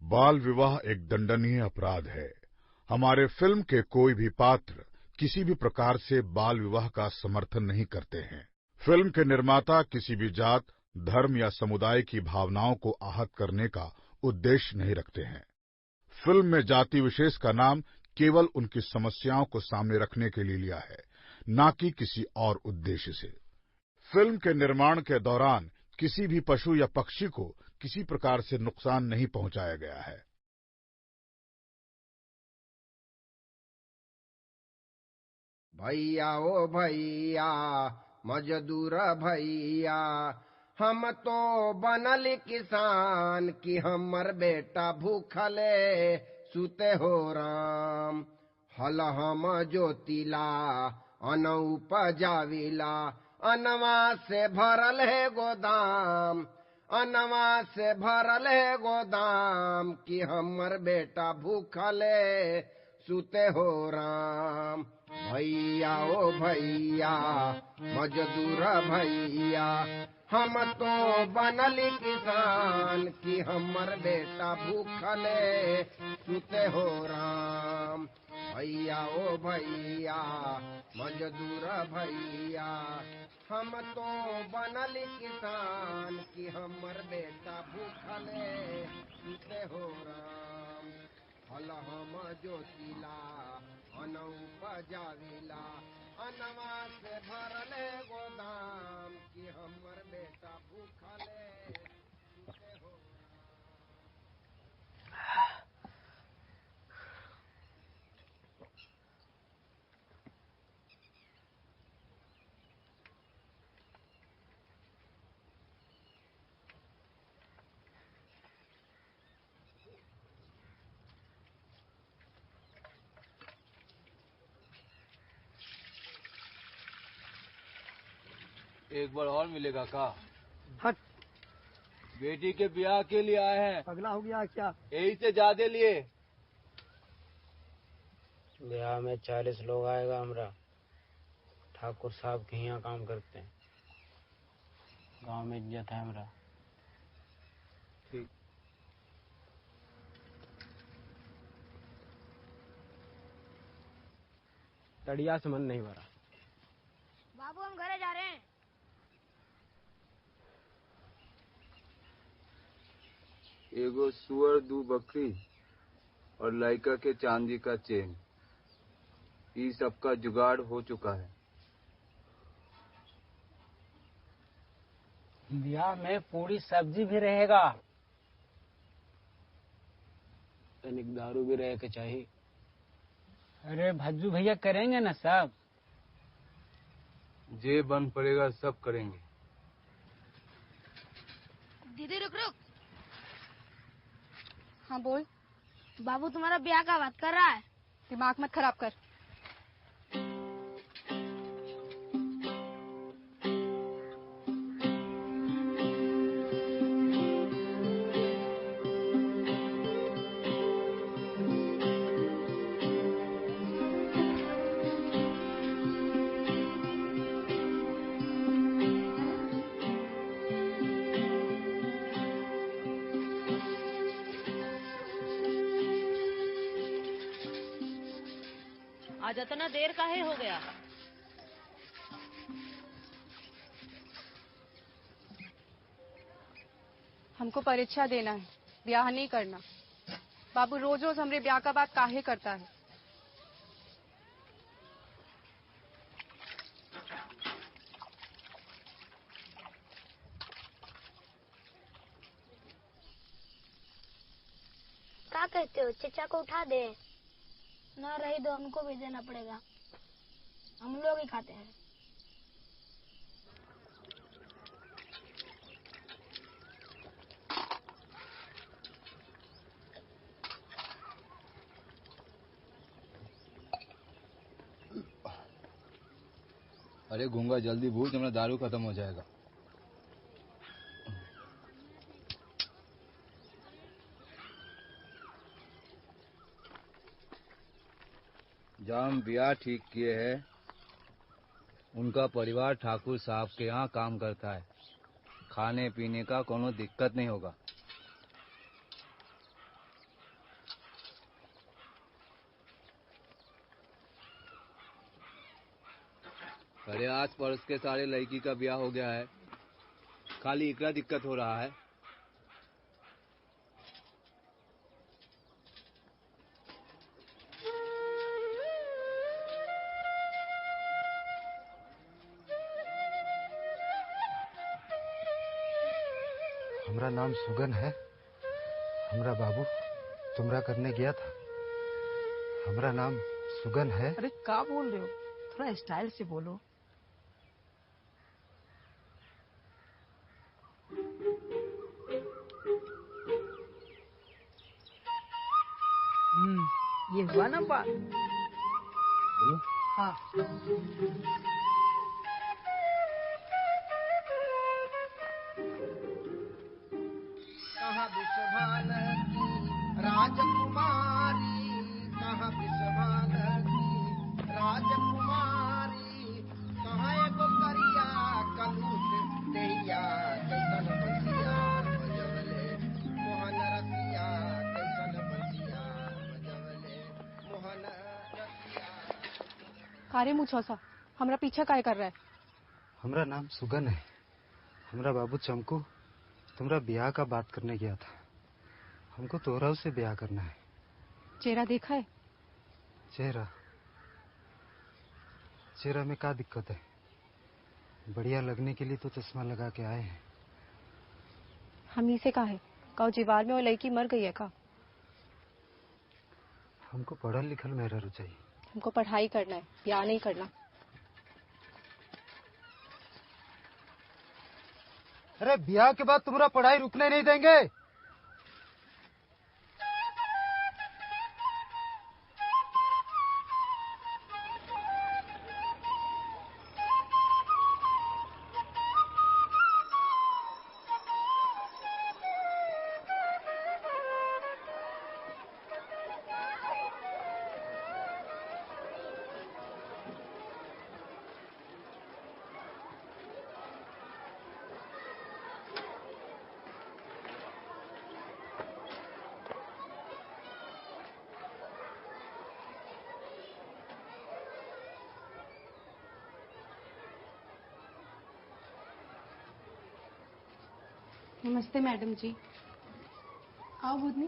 बाल विवाह एक दंडनीय अपराध है। हमारे फिल्म के कोई भी पात्र किसी भी प्रकार से बाल विवाह का समर्थन नहीं करते हैं। फिल्म के निर्माता किसी भी जात, धर्म या समुदाय की भावनाओं को आहत करने का उद्देश्य नहीं रखते हैं। फिल्म में जाति विशेष का नाम केवल उनकी समस्याओं को सामने रखने के लिए लिया है, न कि किसी और उद्देश्य से। फिल्म के निर्माण के दौरान किसी भी पशु या पक्षी को किसी प्रकार से नुकसान नहीं पहुंचाया गया है। भैया ओ भैया मजदूर भैया, हम तो बनल किसान कि हमर बेटा भूखले सुते हो राम। हल हम जोतिला अन उपजाविला, अनवा से भरल है गोदाम, अनवा से भरल है गोदाम कि हमर बेटा भूखले सुते हो राम। भैया ओ भैया मजदूर भैया, हम तो बनल किसान कि हमर बेटा भूखले सुते हो राम। भैया ओ भैया मजदूर भैया, हम तो बनल किसान कि हमर बेटा भूखले सुते हो राम। हल हम जोतिला अन उपजाविला, अनवा से भरले गोदाम कि हमर बेटा भूखले सुते हो एक बार और मिलेगा का? हट, बेटी के ब्याह के लिए आए हैं। पगला हो गया क्या? यही से ज्यादा लिए। ब्याह में 40 लोग आएगा। हमरा ठाकुर साहब के यहाँ काम करते हैं। गांव में इज्जत है हमरा। ठीक। तड़िया से मन नहीं भरा। बाबू हम घरे जा रहे हैं। एगो सुअर, 2 बकरी और लड़का के चांदी का चेन, ये सबका जुगाड़ हो चुका है। ब्याह में पूरी सब्जी भी रहेगा। तनिक दारू भी रहे के चाहिए। अरे भज्जू भैया करेंगे ना सब। जे बन पड़ेगा सब करेंगे। दीदी रुक रुक। हाँ बोल। बाबू तुम्हारा ब्याह का बात कर रहा है। दिमाग मत खराब कर। आज इतना देर काहे हो गया? हमको परीक्षा देना है, ब्याह नहीं करना। बाबू रोज रोज हमरे ब्याह का बात काहे करता है? क्या कहते हो, चचा को उठा दे? ना रही दो, हमको भी देना पड़ेगा। हम लोग ही खाते हैं। अरे घूंगा जल्दी भूल, तुम्हारा दारू खत्म हो जाएगा। जहाँ हम ब्याह ठीक किए हैं, उनका परिवार ठाकुर साहब के यहाँ काम करता है। खाने पीने का कोनो दिक्कत नहीं होगा। अरे आस पड़ोस के सारे लड़की का ब्याह हो गया है, खाली इकरा दिक्कत हो रहा है। हमारा नाम सुगन है। हमारा बाबू तुमरा करने गया था। हमारा नाम सुगन है। अरे क्या बोल रहे हो, थोड़ा स्टाइल से बोलो। ये हुआ ना बात। हाँ कहाँ विषभान की राजकुमारी, कहाँ विषभान की राजकुमारी, कहाँ एगो करिया कलूस देहिया कैसन बंसिया बजवले मोहन रसिया, कैसन बंसिया बजवले मोहन रसिया। कारे मुझो सा हमरा पीछा काय कर रहा है? हमारा नाम सुगन है। हमारा बाबू चमकू तुमरा ब्याह का बात करने गया था। हमको तोहरा से ब्याह करना है। चेहरा देखा है? चेहरा चेहरा में क्या दिक्कत है? बढ़िया लगने के लिए तो चश्मा लगा के आए हैं। हम से कहा है काउ जीवार में वो लड़की मर गई है का? हमको पढ़ल लिखल मेहरारू चाहिए। हमको पढ़ाई करना है, ब्याह नहीं करना। अरे ब्याह के बाद तुम्हारा पढ़ाई रुकने नहीं देंगे। नमस्ते मैडम जी। आओ बुधनी।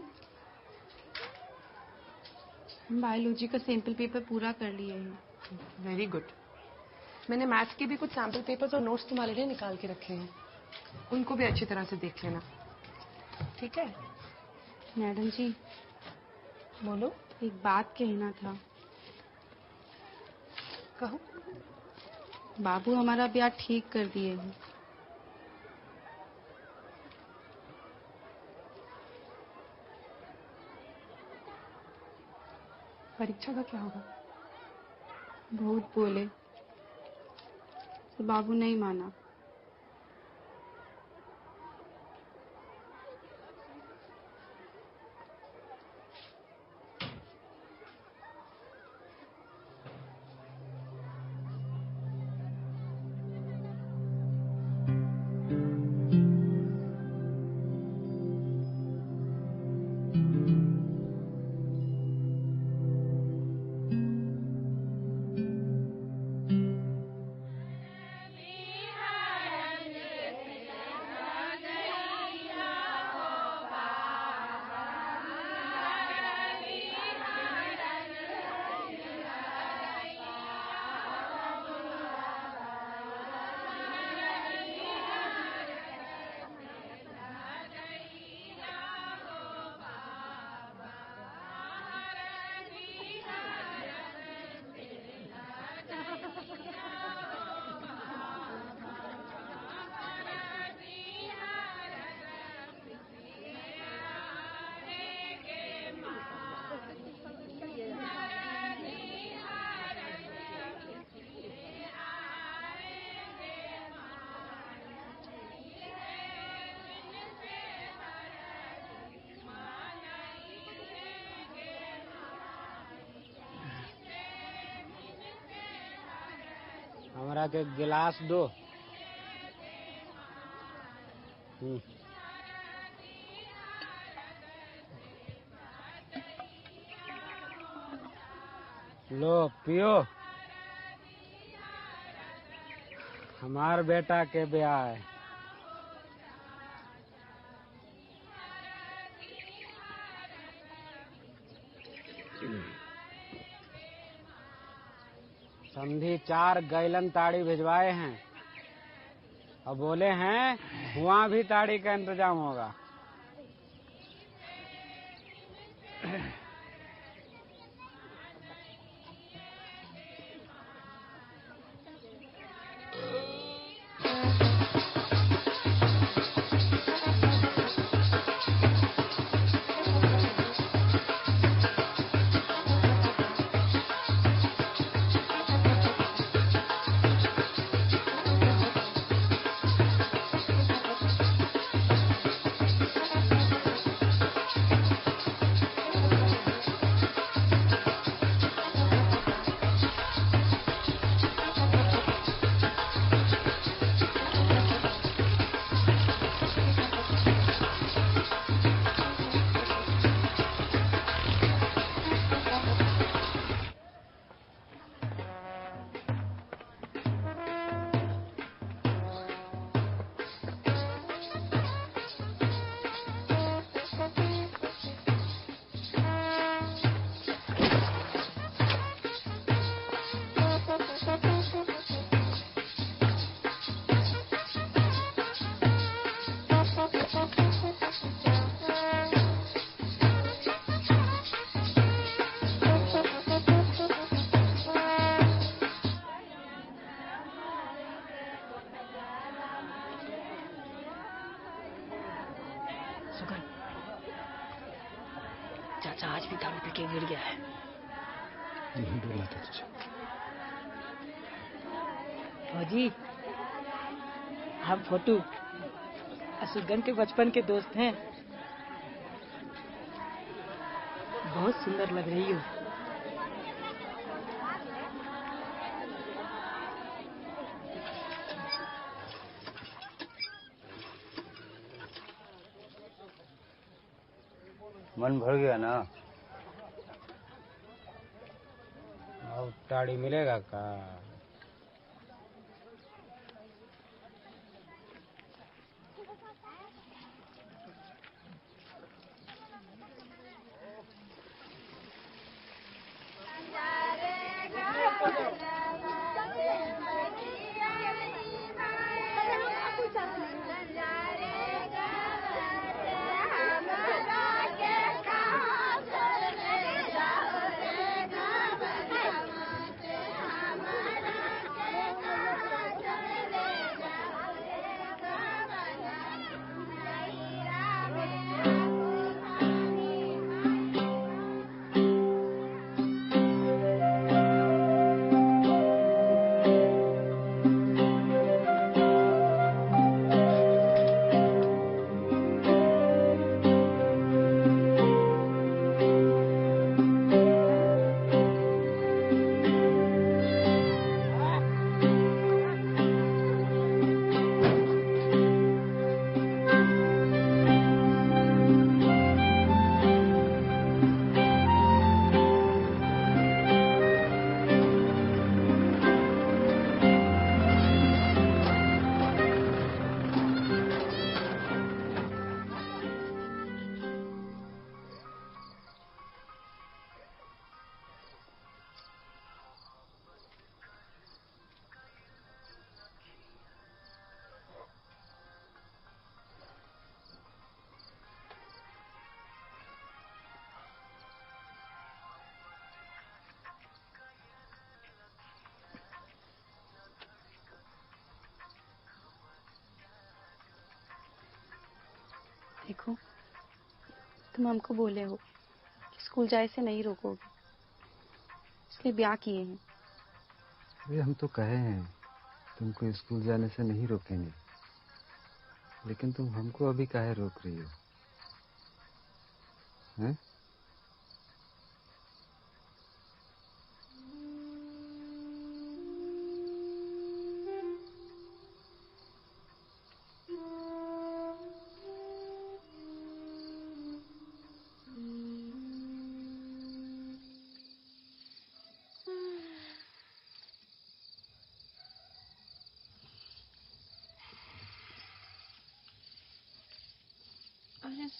हम बायोलॉजी का सैंपल पेपर पूरा कर लिए हैं। Very good. मैंने मैथ्स के भी कुछ सैंपल पेपर्स और नोट्स तुम्हारे लिए निकाल के रखे हैं, उनको भी अच्छी तरह से देख लेना, ठीक है? मैडम जी बोलो। एक बात कहना था। कहो। बाबू हमारा ब्याह ठीक कर दिए हैं। परीक्षा का क्या होगा? बहुत बोले तो बाबू नहीं माना। हमरा के गिलास दो। लो पियो। हमार बेटा के ब्याह है। समधी 4 गैलन ताड़ी भिजवाए हैं और बोले हैं वहाँ भी ताड़ी का इंतजाम होगा। चाचा आज भी दारू पी के गिर गया है। नहीं बोला था तुझे। फौजी, आप फोटू असुगन के बचपन के दोस्त हैं। बहुत सुंदर लग रही हो। मन भर गया ना? अब ताड़ी मिलेगा का? देखो, तुम हमको बोले हो कि स्कूल जाए से नहीं रोकोगे, इसलिए ब्याह किए हैं। अरे हम तो कहे हैं तुमको स्कूल जाने से नहीं रोकेंगे, लेकिन तुम हमको अभी काहे रोक रही हो? हैं?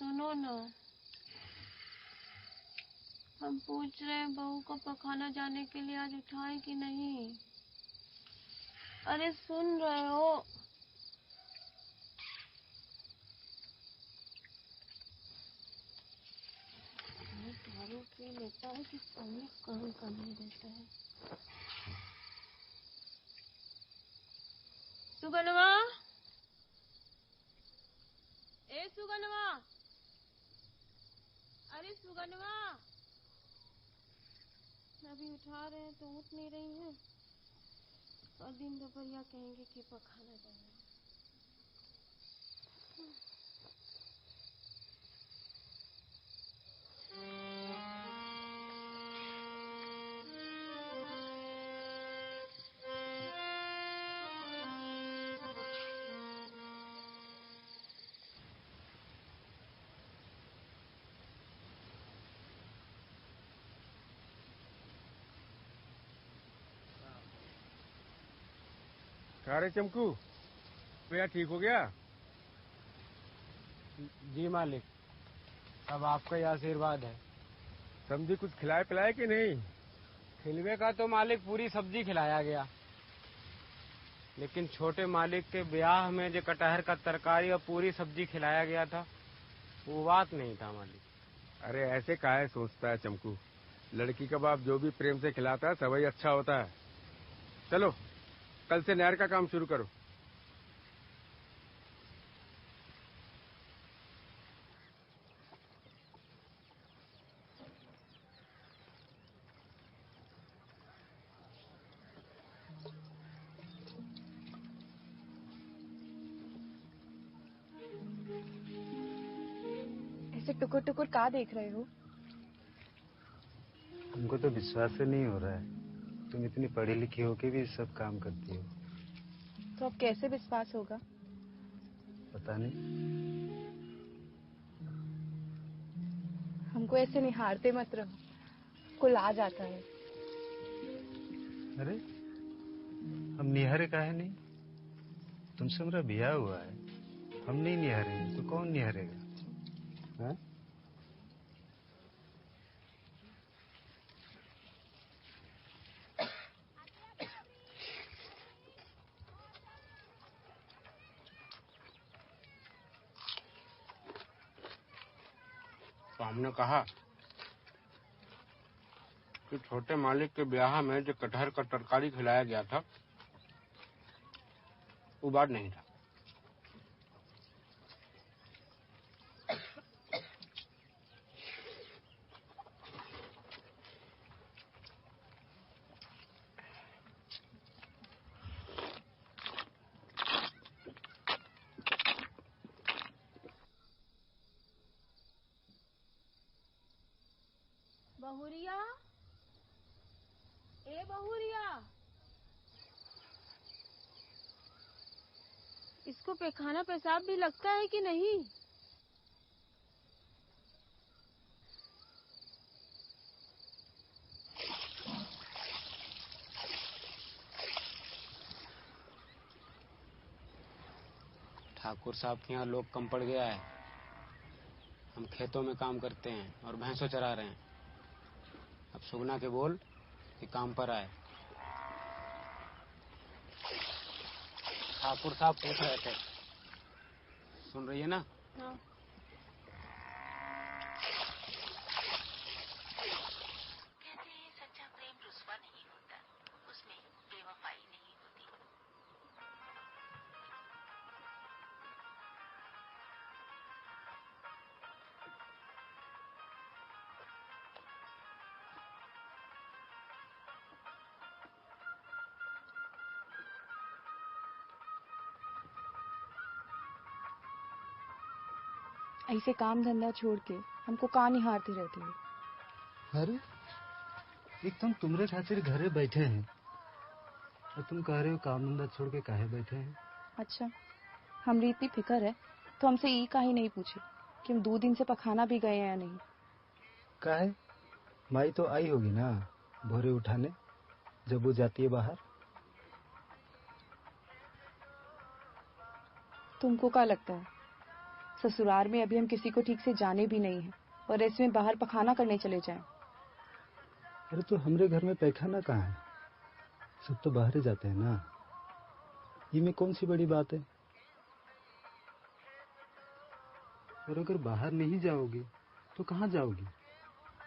सुनो ना, हम पूछ रहे हैं बहू को पखाना जाने के लिए आज उठाए कि नहीं। अरे सुन रहे हो? दारू पी लेता है कि पहले काम करने देता है। सुगनवा, ए सुगनवा, अरे सुगनवा, अभी उठा रहे हैं तो उठ नहीं रही हैं और दिन दोपहरिया कहेंगे कि पखाना जाना। अरे चमकू, भैया ठीक हो गया? जी मालिक, अब आपका ही आशीर्वाद है। समझी कुछ खिलाए पिलाए कि नहीं? खिलवे का तो मालिक पूरी सब्जी खिलाया गया, लेकिन छोटे मालिक के ब्याह में जो कटहर का तरकारी और पूरी सब्जी खिलाया गया था वो बात नहीं था मालिक। अरे ऐसे काहे सोचता है चमकू, लड़की का बाप जो भी प्रेम से खिलाता है सब ही अच्छा होता है। चलो कल से नहर का काम शुरू करो। ऐसे टुकुर टुकुर का देख रहे हो? हमको तो विश्वास ही नहीं हो रहा है, तुम इतनी पढ़ी लिखी होके भी सब काम करती हो। तो अब कैसे विश्वास होगा? पता नहीं। हमको ऐसे निहारते मत रहो, कुल आ जाता है। अरे हम निहारे काहे नहीं? तुमसे मेरा ब्याह हुआ है, हम नहीं निहारेंगे तो कौन निहारेगा? हाँ? तो हमने कहा कि छोटे मालिक के ब्याह में जो कटहर का तरकारी खिलाया गया था वो बात नहीं था। बहुरिया, ए बहुरिया, इसको पैखाना पेशाब भी लगता है कि नहीं? ठाकुर साहब के यहाँ लोग कम पड़ गया है। हम खेतों में काम करते हैं और भैंसों चरा रहे हैं। अब सुगना के बोल कि काम पर आए। ठाकुर साहब पूछ रहे थे, सुन रही है ना? हाँ। कहते हैं सच्चा प्रेम रुस्वा नहीं होता, उसमें बेवफाई नहीं होती। ऐसे काम धंधा छोड़ के हमको का निहारते रहते हो? अरे एकदम तुम्हारे खातिर घरे बैठे हैं और तुम कह रहे हो काम धंधा छोड़ के काहे बैठे हैं? अच्छा, हमरी इतनी फिक्र है तो हमसे ये काहे नहीं पूछे कि हम 2 दिन से पखाना भी गए हैं या नहीं? काहे? माई तो आई होगी ना भोरे उठाने जब वो जाती है बाहर। तुमको क्या लगता है ससुराल में अभी हम किसी को ठीक से जाने भी नहीं है और ऐसे में बाहर पखाना करने चले जाएं। अरे तो हमारे घर में पैखाना कहाँ है? सब तो बाहर ही जाते हैं ना। ये में कौन सी बड़ी बात है? और अगर बाहर नहीं जाओगी तो कहाँ जाओगी?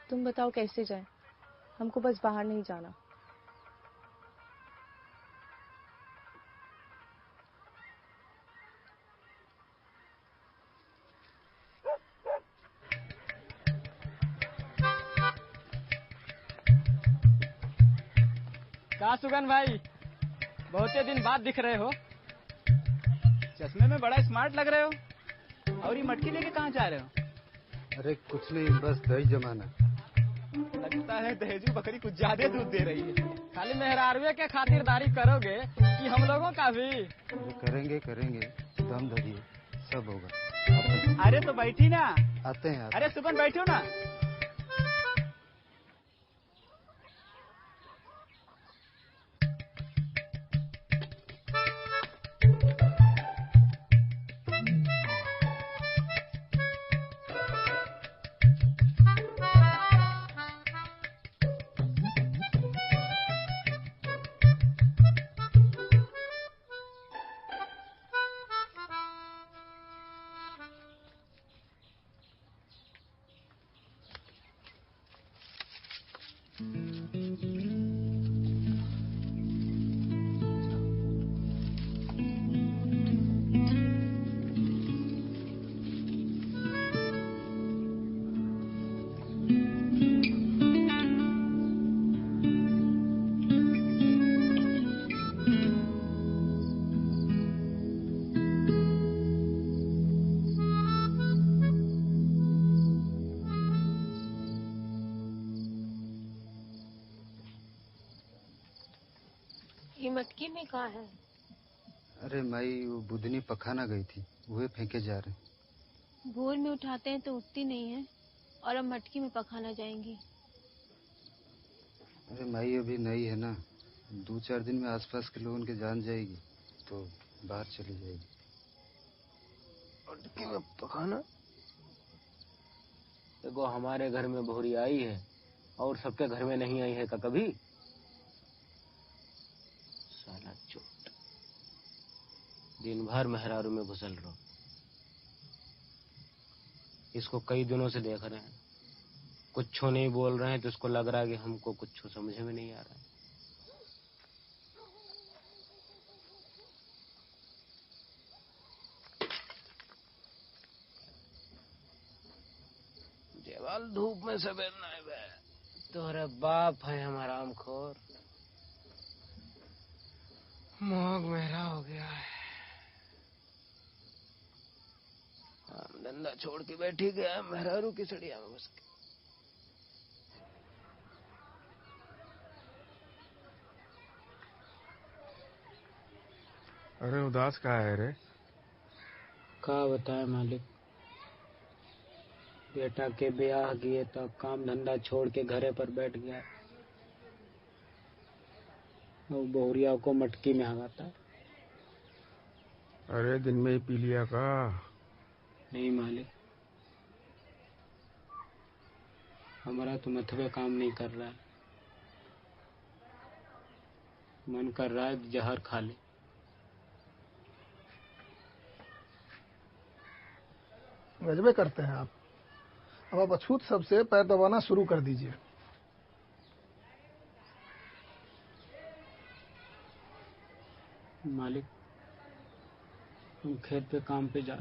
तुम बताओ कैसे जाए? हमको बस बाहर नहीं जाना। का सुगन भाई, बहुते दिन बाद दिख रहे हो। चश्मे में बड़ा स्मार्ट लग रहे हो। और ये मटकी लेके कहाँ जा रहे हो? अरे कुछ नहीं, बस दही जमाना। लगता है दहेजू बकरी कुछ ज्यादा दूध दे रही है। खाली मेहरारवे के खातिरदारी करोगे कि हम लोगों का भी? करेंगे करेंगे, दम धरिए, सब होगा। अरे तो बैठी ना। आते हैं। अरे सुगन बैठो ना। ये मटकी में कहाँ है? अरे माई, वो बुधनी पखाना गई थी, वही फेंके जा रहे। भोर में उठाते हैं तो उठती नहीं है और अब मटकी में पखाना जाएंगी। अरे माई अभी नई है ना, 2-4 दिन में आसपास के लोगों के जान जाएगी तो बाहर चली जाएगी। मटकी में पखाना? देखो हमारे घर में भोरी आई है और सबके घर में नहीं आई है का कभी? साला चोट, दिन भर मेहरारू में घुसल रहो। इसको कई दिनों से देख रहे हैं, कुछ नहीं बोल रहे हैं तो इसको लग रहा है कि हमको कुछ समझ में नहीं आ रहा है। जेवाल धूप में सवेर नहीं बे, तोहरे बाप है हमारा आमखोर। मोग मेरा हो गया है, काम धंधा छोड़ के बैठी गया मेहरारू की सड़िया में घुस के। अरे उदास कहाँ है रे? का बताए मालिक, बेटा के ब्याह किए तो काम धंधा छोड़ के घरे पर बैठ गया और बहुरिया को मटकी में हगाता। अरे दिन में ही पी लिया का? नहीं मालिक, हमारा तो मथवे काम नहीं कर रहा है, मन कर रहा है जहर खा ले। गजबे करते हैं आप। अब आप अछूत सबसे पैर दबाना शुरू कर दीजिए। मालिक तुम खेत पे काम पे जा।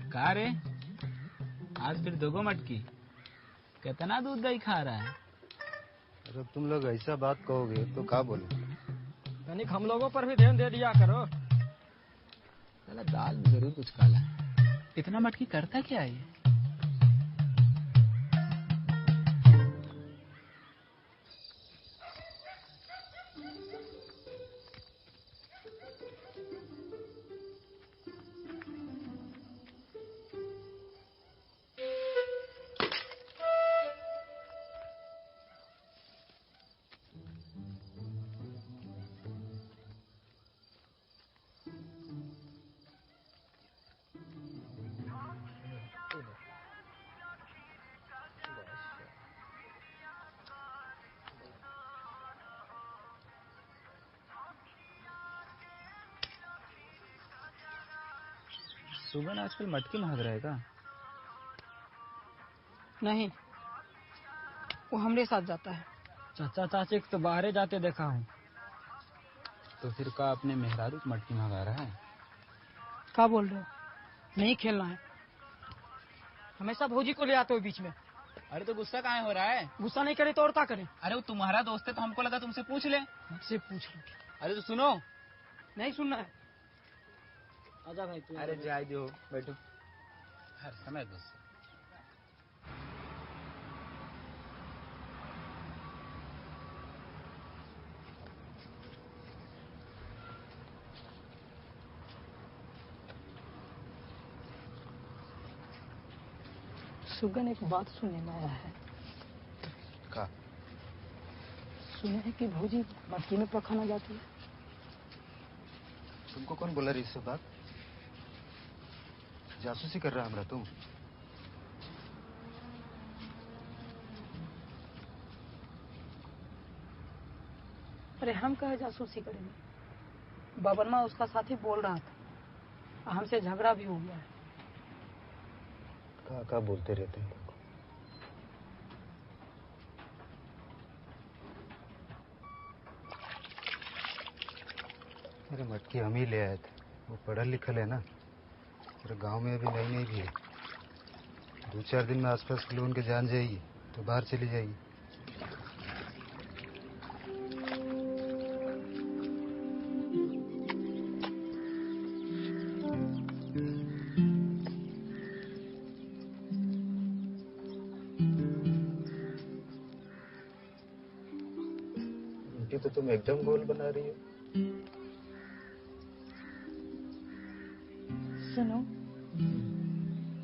का रे, आज फिर दोगो मटकी? कितना दूध दही खा रहा है? अरे तुम लोग ऐसा बात कहोगे तो क्या बोले? तनिक हम लोगों पर भी ध्यान दे दिया करो। साला दाल में जरूर कुछ काला है। इतना मटकी करता क्या है? सुगन आजकल मटकी महक रहा है का? नहीं, वो हमरे साथ जाता है। चाचा चाची को तो बाहर जाते देखा हूँ। तो फिर का अपने मेहरारू को मटकी महका रहा है? क्या बोल रहे हो? नहीं खेलना है। हमेशा भौजी को ले आते हो बीच में। अरे तो गुस्सा कहाँ हो रहा है? गुस्सा नहीं करे तो और क्या करे? अरे वो तुम्हारा दोस्त है तो हमको लगा तुमसे पूछ ले। मुझसे पूछ लो। अरे तो सुनो। नहीं सुनना है। आजा भाई तू। अरे जाए दो, बैठो। हर समय गुस्सा। सुगन एक बात सुनने में आया है। का? सुने है कि भौजी मटकी में पखाना जाती है। तुमको कौन बोला रही सब बात? जासूसी कर रहा हमरा तुम? अरे हम कहे जासूसी करेंगे? बबनमा उसका साथी बोल रहा था, हमसे झगड़ा भी हो गया है। का बोलते रहते हैं? अरे मटकी हम ही ले आए थे। वो पढ़ल लिखल है ना, और गांव में अभी नई नई भी है। 2-4 दिन में आसपास के लोगों के जान जाएगी तो बाहर चली जाएगी। तो तुम एकदम गोल बना रही हो। सुनो,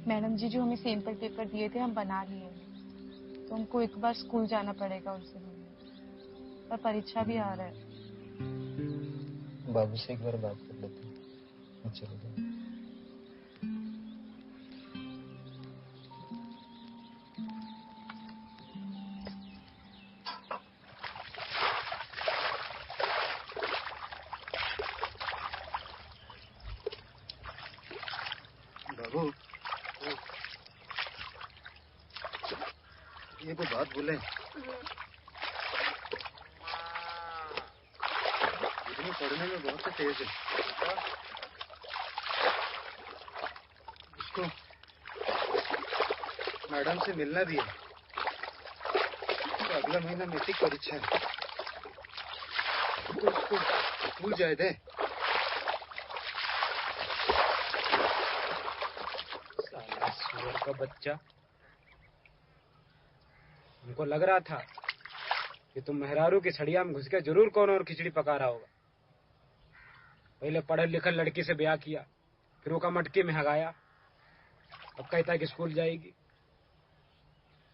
मैडम जी जो हमें सैंपल पेपर दिए थे हम बना लिए हैं, तो हमको एक बार स्कूल जाना पड़ेगा उनसे मिलने, और परीक्षा भी आ रहा है। बाबू से एक बार बात कर लेते हैं। चलो। बाबू, ये कोई बात बोले? इतनी पढ़ने में बहुत से तेज है। उसको मैडम से मिलना भी है। तो अगला महीना मैट्रिक परीक्षा है, तो उसको स्कूल जाए दे। साला सुअर का बच्चा। हमको लग रहा था कि तुम मेहरारू की सड़िया में घुस के जरूर कौन और खिचड़ी पका रहा होगा। पहले पढ़े लिखल लड़की से ब्याह किया, फिर वो का मटकी में हगाया। अब कहता है कि स्कूल जाएगी।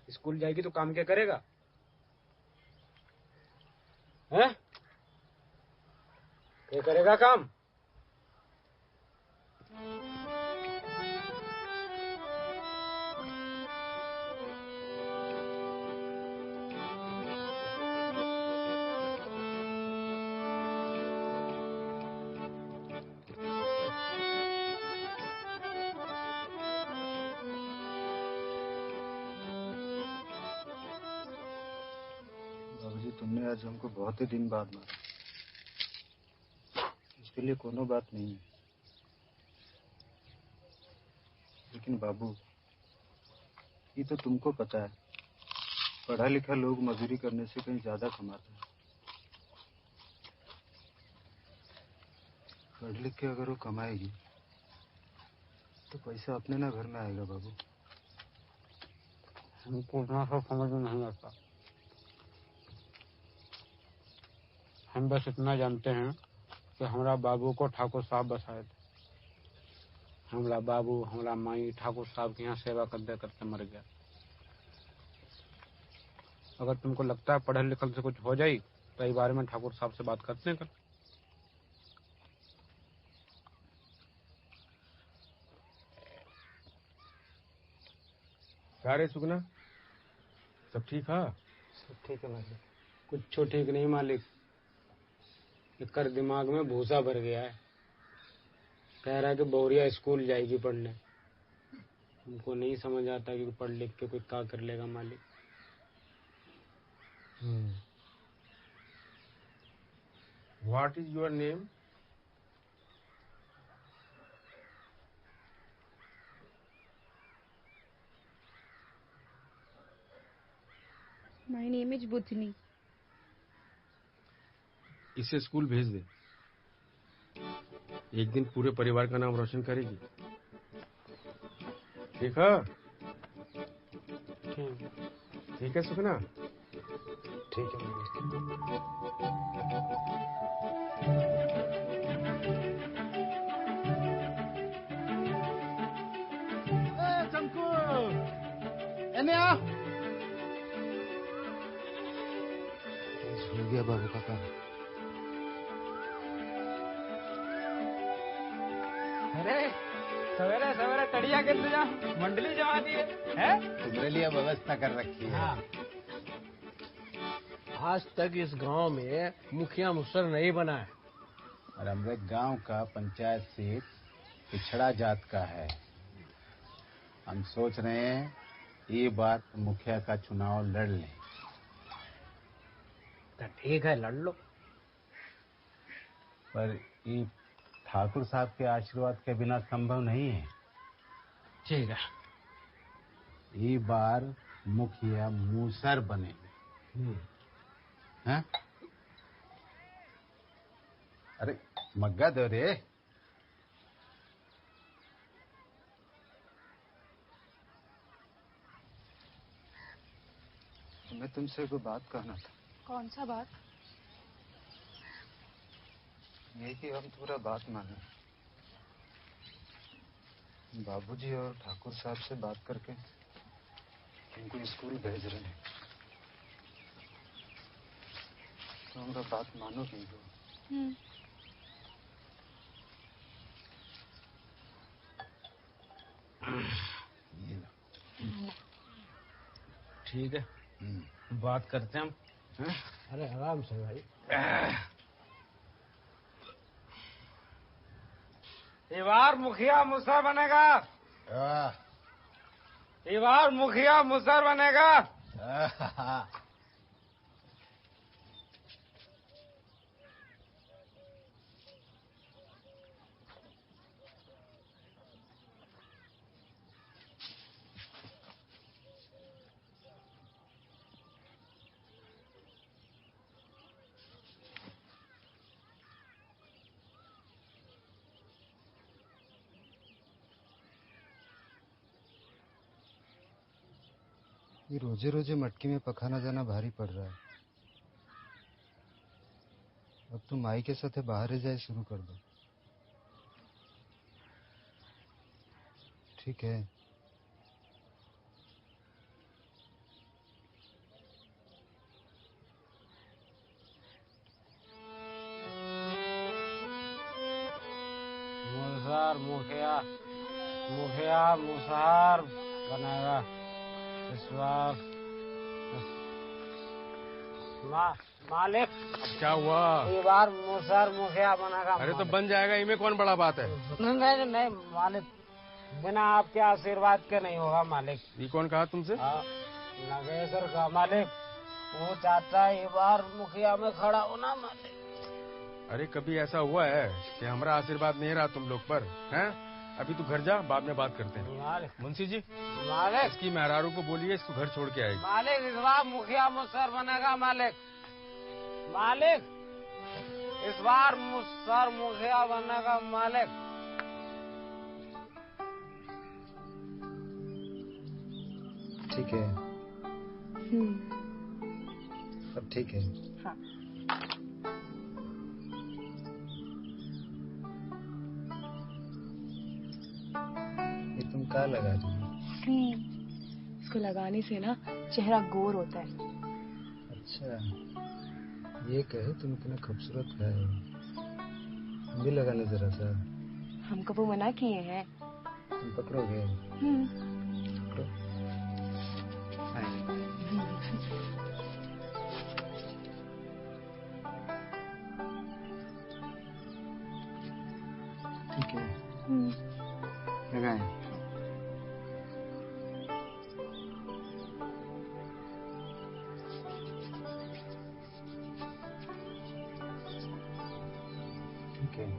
स्कूल जाएगी तो काम क्या करेगा? हैं? क्या करेगा काम? बाबूजी, तुमने आज हमको बहुत ही दिन बाद मारा। इसके लिए कोनो बात नहीं है। लेकिन बाबू, ये तो तुमको पता है, पढ़ा लिखा लोग मजदूरी करने से कहीं ज्यादा कमाता है। पढ़ लिख के अगर वो कमाएगी तो पैसा अपने ना घर में आएगा बाबू। हमको उतना सा समझ में नहीं आता। हम बस इतना जानते हैं कि हमारा बाबू को ठाकुर साहब बसाए थे। हमारा बाबू हमारा माई ठाकुर साहब के यहाँ सेवा करते करते मर गया। अगर तुमको लगता है पढ़े लिखल से कुछ हो जाए तो इस बारे में ठाकुर साहब से बात करते हैं। क्या रे सुगना, सब ठीक है? सब ठीक है मालिक। कुछ ठीक नहीं मालिक, इकर दिमाग में भूसा भर गया है। कह रहा है कि बहुरिया स्कूल जाएगी पढ़ने। हमको नहीं समझ आता कि पढ़ लिख के कोई क्या कर लेगा मालिक। What is your name? My name is Budhni. इसे स्कूल भेज दे। एक दिन पूरे परिवार का नाम रोशन करेगी। ठीक है? ठीक है सुखना? ठीक है। चमकू एने आ। हो गया बाबू का काम। अरे सवेरे सवेरे तड़िया के इंतजाम मंडली जमा दी है? तुम्हारे लिए व्यवस्था कर रखी है। हाँ। आज तक इस गांव में मुखिया मुसर नहीं बना है और हमारे गांव का पंचायत सीट पिछड़ा जात का है। हम सोच रहे हैं ये बार मुखिया का चुनाव लड़ लें। तो ठीक है, लड़ लो। पर ये ठाकुर साहब के आशीर्वाद के बिना संभव नहीं है। ठीक है। ये बार मुखिया मूसर बने हैं? अरे मग्गा दो रे। मैं तुमसे कोई बात कहना था। कौन सा बात? ये कि हम पूरा बात माने। बाबूजी और ठाकुर साहब से बात करके उनको स्कूल भेज रहे हैं। तो हमारा बात मानो कि ठीक है, बात करते हैं हम। अरे आराम से भाई। ये बार मुखिया मुसर बनेगा। ये बार मुखिया मुसर बनेगा। ये रोजे रोजे मटकी में पखाना जाना भारी पड़ रहा है। अब तुम माई के साथ बाहर जाए शुरू कर दो। ठीक है। मुसहर मुखिया मुखिया मुसहर बनेगा इस बार। मालिक क्या हुआ? ये बार मुसहर मुखिया बनेगा। अरे तो बन जाएगा, इनमें कौन बड़ा बात है? नहीं नहीं मालिक, बिना आपके आशीर्वाद के नहीं होगा मालिक। ये कौन कहा तुमसे? नागेश्वर का मालिक। वो चाहता है ये बार मुखिया में खड़ा होना मालिक। अरे कभी ऐसा हुआ है कि हमारा आशीर्वाद नहीं रहा तुम लोग पर? हैं? अभी तू घर जा, बाद में बात करते हैं। मुंशी जी, मालिक इसकी मेहरारू को बोलिए इसको घर छोड़ के आएगी। मालिक इस बार मुखिया मुसहर बनेगा मालिक। मालिक इस बार मुसहर मुखिया बनेगा मालिक। ठीक है। अब ठीक है। हाँ। ये तुम क्या लगा रही हो? इसको लगाने से ना चेहरा गोर होता है। अच्छा, ये कहे तुम इतना खूबसूरत है। हम भी लगाने जरा सा। हमको वो मना किए हैं। तुम पकड़ोगे? पकड़ो। ठीक है। लगाए। ठीक है।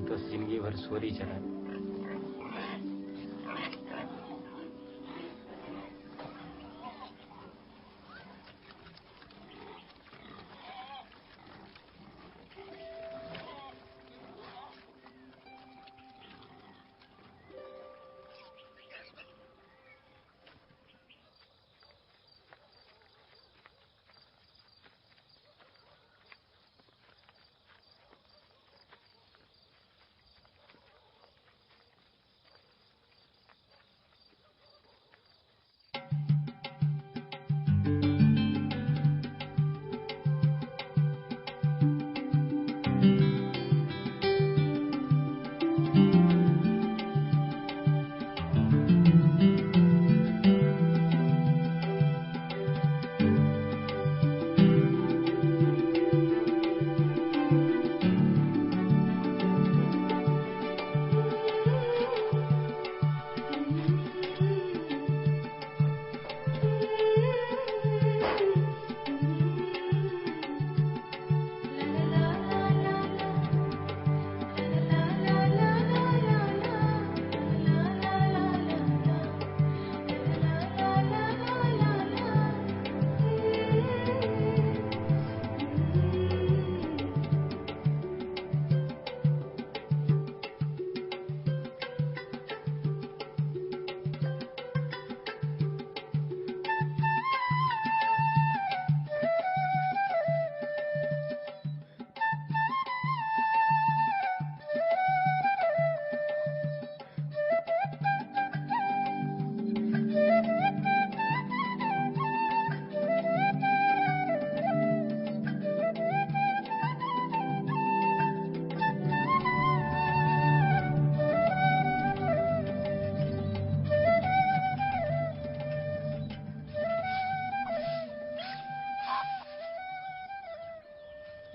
तो जिंदगी भर सोरी चला।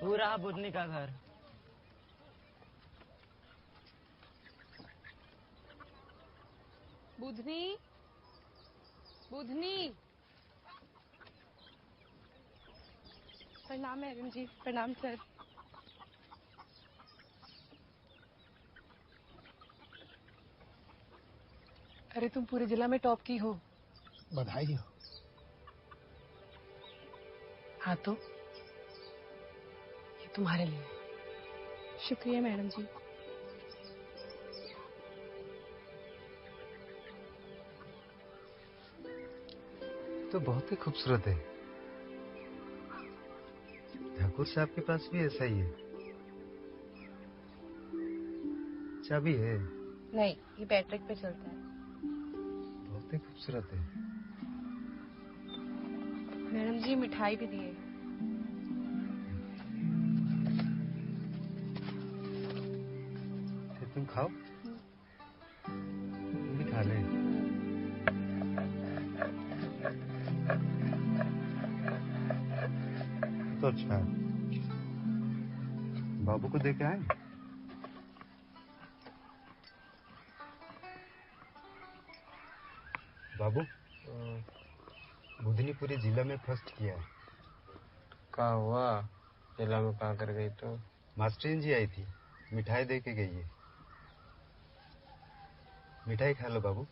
पूरा बुधनी का घर। बुधनी, बुधनी। प्रणाम मैडम जी। प्रणाम सर। अरे तुम पूरे जिला में टॉप की हो। बधाई हो। हाँ तो ये तुम्हारे लिए। शुक्रिया मैडम जी। तो बहुत ही खूबसूरत है। ठाकुर साहब के पास भी ऐसा ही है। चाबी है? नहीं, ये बैटरी पे चलता है। बहुत ही खूबसूरत है। मैडम जी मिठाई भी दिए। फिर तुम खाओ। तुम भी खा ले। तो अच्छा है। बाबू को देके आए? बाबू, बुधनी पूरे जिला में फर्स्ट किया है। का हुआ? जिला में पा कर गई तो? मास्टरीन जी आई थी, मिठाई दे के गई है। मिठाई खा लो बाबू।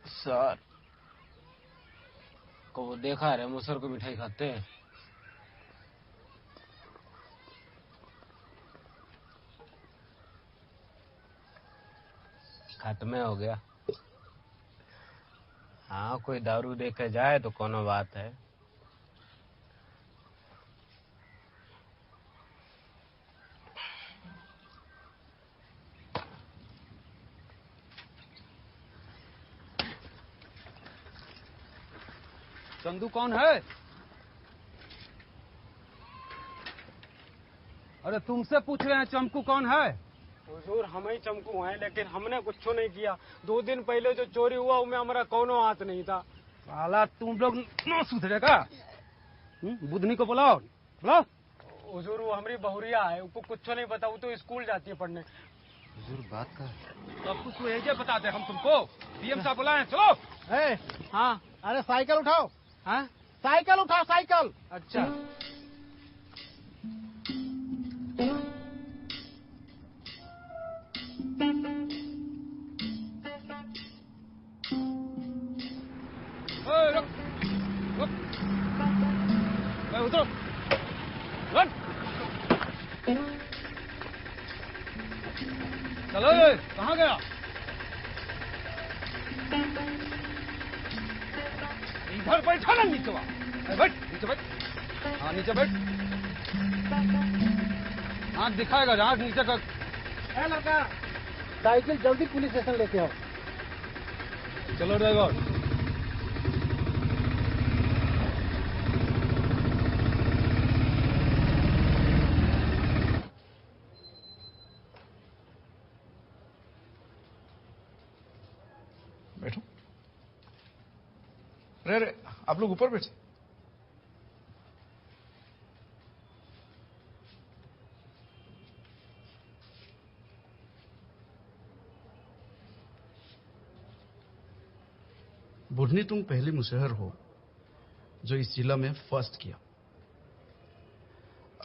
सर को वो देखा है मुसर को मिठाई खाते हैं। खत्म हो गया। हाँ कोई दारू देके जाए तो कोनो बात है। चंदू कौन है? अरे तुमसे पूछ रहे हैं चमकू कौन है? हुजूर हम ही चमकू हैं, लेकिन हमने कुछ नहीं किया। 2 दिन पहले जो चोरी हुआ उसमें हमारा कोनो हाथ नहीं था। साला तुम लोग न सुधरेगा। बुधनी को बुलाओ बुलाओ। हुजूर वो हमारी बहुरिया है, उसको कुछ नहीं पता, वो तो स्कूल जाती है पढ़ने। हुजूर बात का सब कुछ तो यही बताते हम तुमको। पीएम साहब बुलाए, चलो। हाँ अरे साइकिल उठाओ। हाँ साइकिल उठाओ साइकिल। अच्छा रुक रुक उतरो रन चलो कहाँ गया? इधर बैठा ना नीचे बैठ नीचे बैठ। हाँ नीचे बैठ। आँख दिखाएगा आँख नीचे कर। लड़का साइकिल जल्दी पुलिस स्टेशन लेके आओ। चलो ड्राइवर। बैठो। अरे आप लोग ऊपर बैठे। बुढ़नी तुम पहली मुशहर हो जो इस जिला में फर्स्ट किया।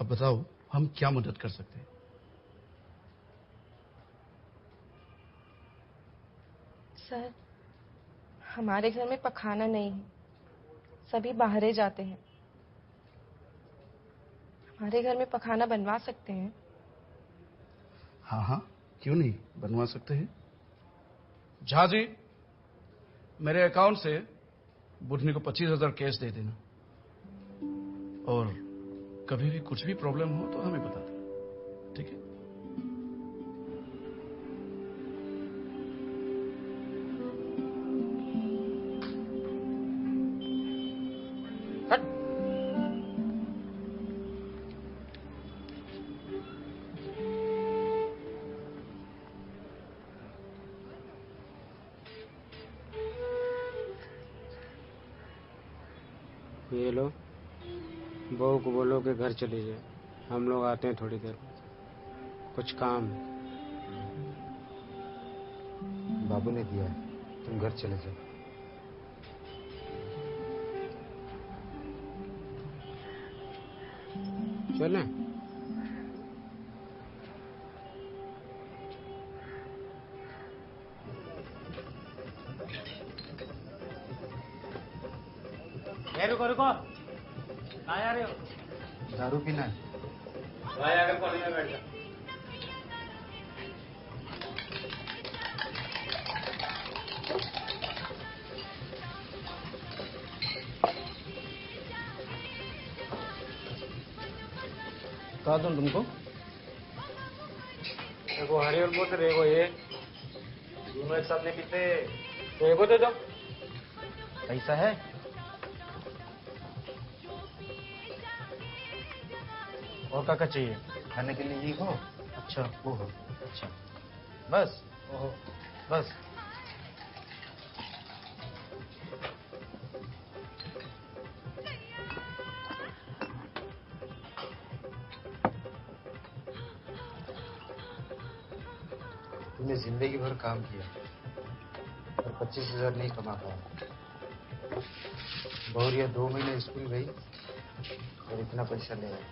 अब बताओ हम क्या मदद कर सकते हैं? सर हमारे घर में पखाना नहीं है, सभी बाहरे जाते हैं। हमारे घर में पखाना बनवा सकते हैं? हाँ हाँ क्यों नहीं, बनवा सकते हैं। झा जी मेरे अकाउंट से बुढ़नी को 25,000 कैश दे देना, और कभी भी कुछ भी प्रॉब्लम हो तो हमें बता देना, ठीक है? ये लो, बहू को बोलो कि घर चली जाए, हम लोग आते हैं थोड़ी देर में, कुछ काम है। बाबू ने दिया है, तुम घर चले जाओ। चलें? रुको रुको, कहाँ जा रहे हो? दारू पीना है। भाई आकर कॉलेज में बैठ जा। कहा दूं तुमको? देखो हरियर बोतल देखो, ये दोनों एक साथ नहीं पीते। देखो दे दो। पैसा है? और क्या चाहिए? खाने के लिए ये हो। अच्छा वो हो। अच्छा बस। ओहो बस। तुमने जिंदगी भर काम किया और 25,000 नहीं कमा पाया। बहुरिया 2 महीने स्कूल गई और इतना पैसा ले आई।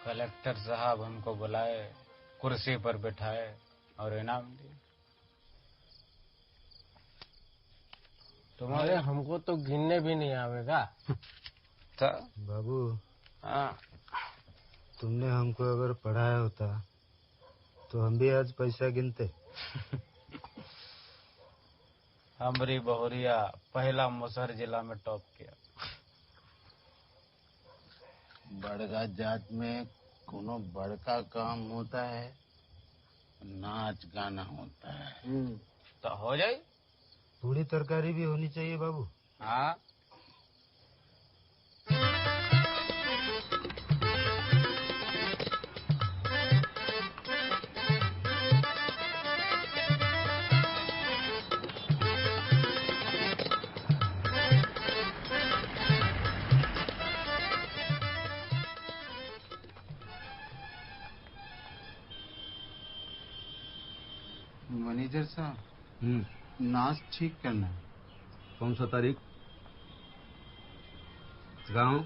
कलेक्टर साहब हमको बुलाए, कुर्सी पर बिठाए और इनाम दिए। तुम्हारे हमको तो गिनने भी नहीं आवेगा। बाबू, हाँ, तुमने हमको अगर पढ़ाया होता तो हम भी आज पैसा गिनते। हमरी बहुरिया पहला मुसहर जिला में टॉप किया। बड़का जात में कोनो बड़का काम होता है, नाच गाना होता है। तो हो जाए। पूरी तरकारी भी होनी चाहिए बाबू। हाँ, मैनेजर साहब, नाच ठीक करना है। कौन सा तारीख? गांव?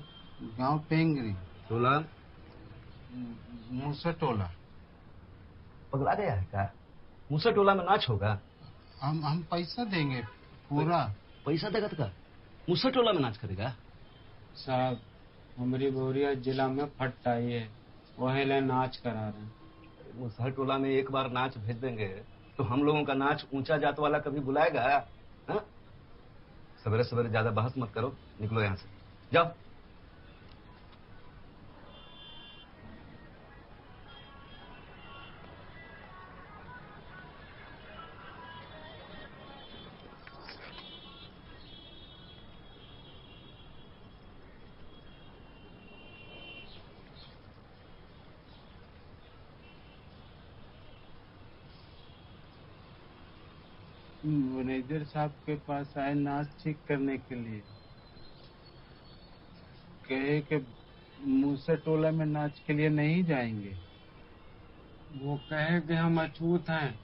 गांव पेंगरी। टोला? मूसा टोला। पगला गया है क्या? मूसा टोला में नाच होगा? हम पैसा देंगे पूरा। पैसा देगा तो क्या? मूसा टोला में नाच करेगा? साहब हमारी बहुरिया जिला में फट आई है, वही ले नाच करा रहे हैं। मूसा टोला में एक बार नाच भेज देंगे तो हम लोगों का नाच ऊंचा जात वाला कभी बुलाएगा? हाँ? सवेरे सवेरे ज्यादा बहस मत करो, निकलो यहाँ से, जाओ। मैनेजर साहब के पास आए नाच ठीक करने के लिए, कहे कि मूसा टोला में नाच के लिए नहीं जाएंगे। वो कहे कि हम अछूत हैं।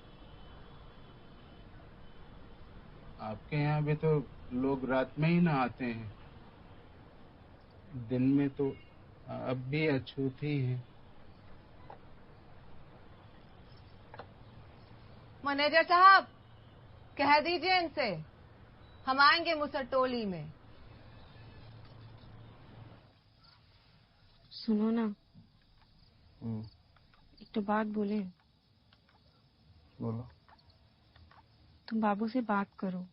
आपके यहाँ भी तो लोग रात में ही नहाते हैं, दिन में तो अब भी अछूत ही हैं। मैनेजर साहब, कह दीजिए इनसे हम आएंगे मुसर टोली में। सुनो ना, एक तो बात बोले। बोलो। तुम बाबू से बात करो,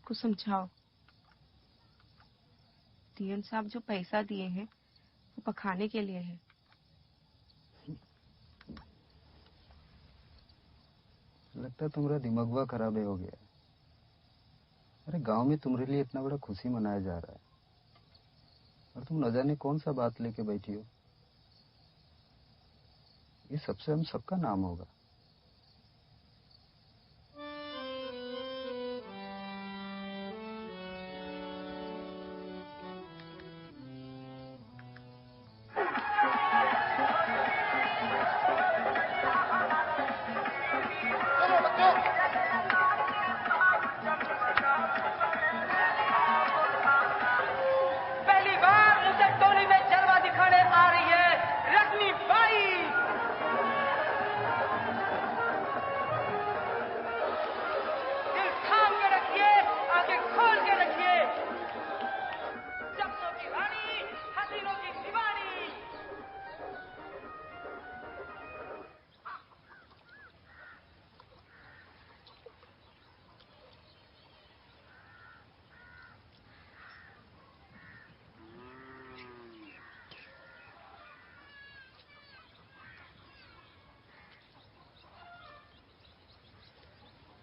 कुछ समझाओ। डीएम साहब जो पैसा दिए हैं वो पखाने के लिए है। लगता है तुम्हारा दिमागवा खराब हो गया। अरे गांव में तुम्हारे लिए इतना बड़ा खुशी मनाया जा रहा है और तुम न जाने कौन सा बात लेके बैठी हो। ये सबसे हम सबका नाम होगा।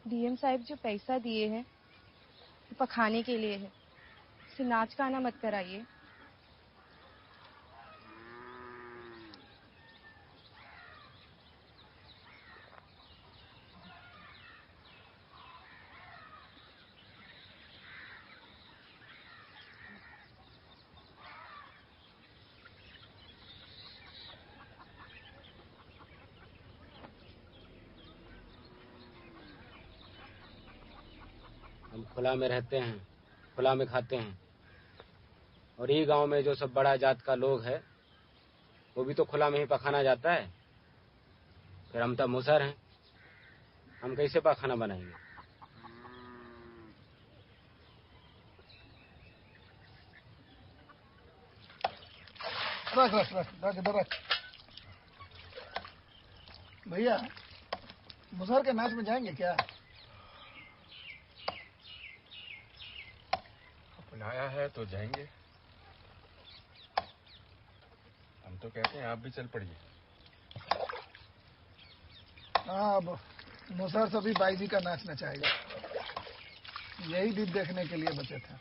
डीएम साहब जो पैसा दिए हैं वो पखाने के लिए है, इसे नाच गाना मत कराइए। हम खुला में रहते हैं, खुला में खाते हैं, और ये गांव में जो सब बड़ा जात का लोग है वो भी तो खुला में ही पखाना जाता है। फिर हम तो मुसर हैं, हम कैसे पखाना बनाएंगे? रख रख रख रख इधर रख। भैया मुसहर के नाच में जाएंगे क्या? बुलाया है तो जाएंगे। हम तो कहते हैं आप भी चल पड़िए। हाँ, अब मुसहर सभी बाई जी का नाच नचाएगा। यही दिन देखने के लिए बचे थे।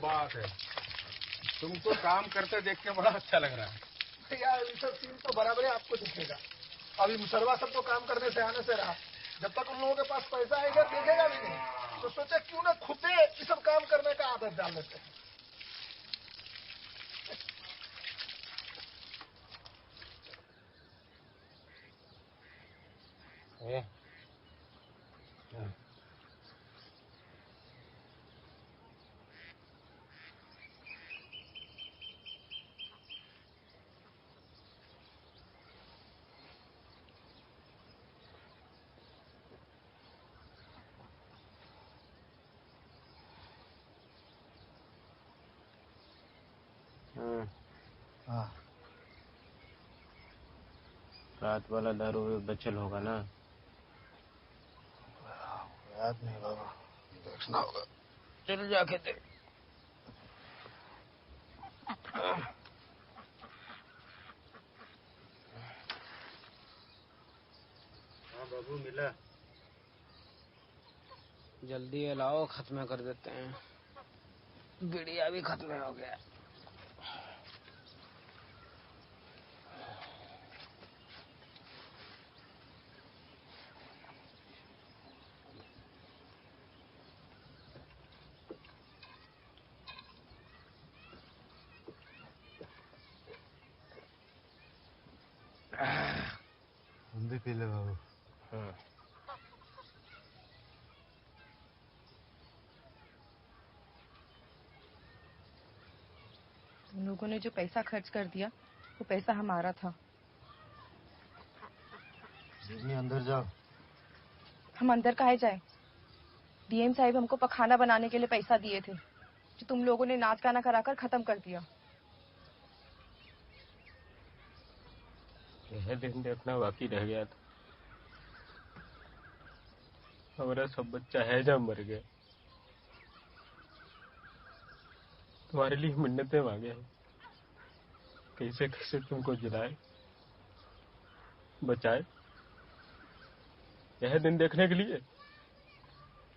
बात है, तुमको काम करते देख के बड़ा अच्छा लग रहा है। यार ये सब सीन तो बराबर है, आपको दिखेगा। अभी मुसरवा सब तो काम करने से आने से रहा, जब तक उन लोगों के पास पैसा आएगा देखेगा भी नहीं, तो सोचा क्यों ना खुद ये सब काम करने का आदत डाल लेते हैं। हाँ, रात वाला दारू बचल होगा ना? याद नहीं बाबा, देखना होगा। चल जाके देख। बाबू मिला? जल्दी लाओ, खत्म कर देते हैं। बिड़िया भी खत्म हो गया। हम भी पी ले बाबू। हाँ। तुम लोगों ने जो पैसा खर्च कर दिया वो पैसा हमारा था। जीवनी अंदर जाओ। हम अंदर काहे जाए? डीएम साहब हमको पखाना बनाने के लिए पैसा दिए थे, जो तुम लोगों ने नाच गाना कराकर खत्म कर दिया। यह दिन देखना बाकी रह गया था। हमारा सब बच्चा है जब मर गया। तुम्हारे लिए मिन्नतें मांगे हैं, कैसे कैसे तुमको जिलाए बचाए, यह दिन देखने के लिए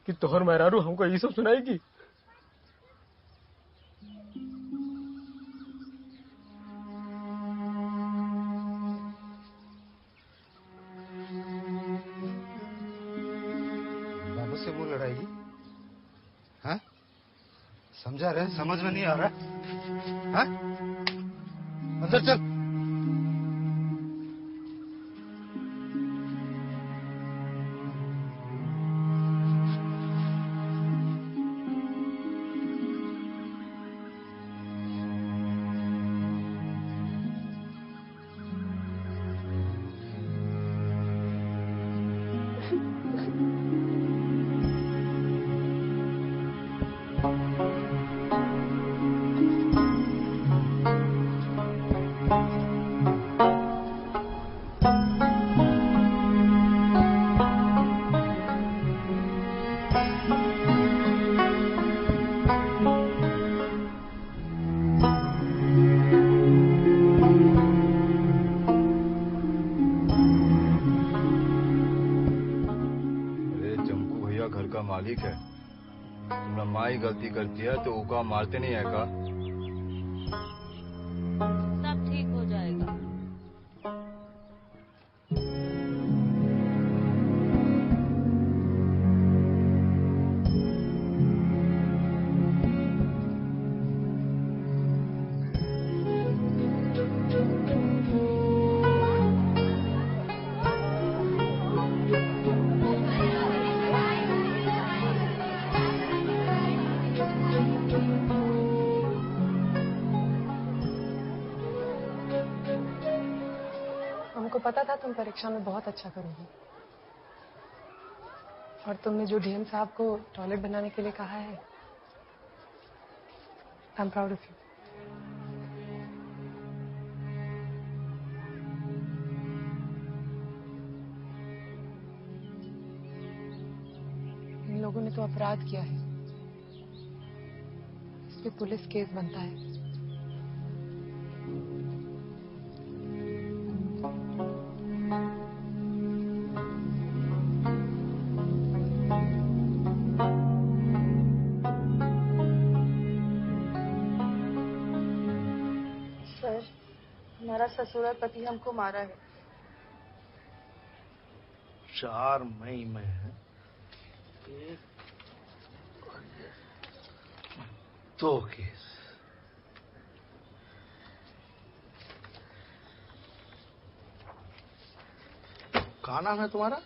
कि तोहर मेहरारू हमको ये सब सुनाएगी। बाबू से मुंह लड़ाएगी? हाँ? समझा रहे? समझ में नहीं आ रहा? हाँ? अंदर चल। मालिक है, तुमने माँ ही गलती करती है तो उका मारते नहीं है का? सब ठीक हो जाएगा। हमको पता था तुम परीक्षा में बहुत अच्छा करोगी, और तुमने जो डीएम साहब को टॉयलेट बनाने के लिए कहा है, I am proud of you. इन लोगों ने तो अपराध किया है, इस पे पुलिस केस बनता है। सर, हमारा ससुराल पति हमको मारा है। 4 मई में है, 2 केस। क्या नाम है तुम्हारा?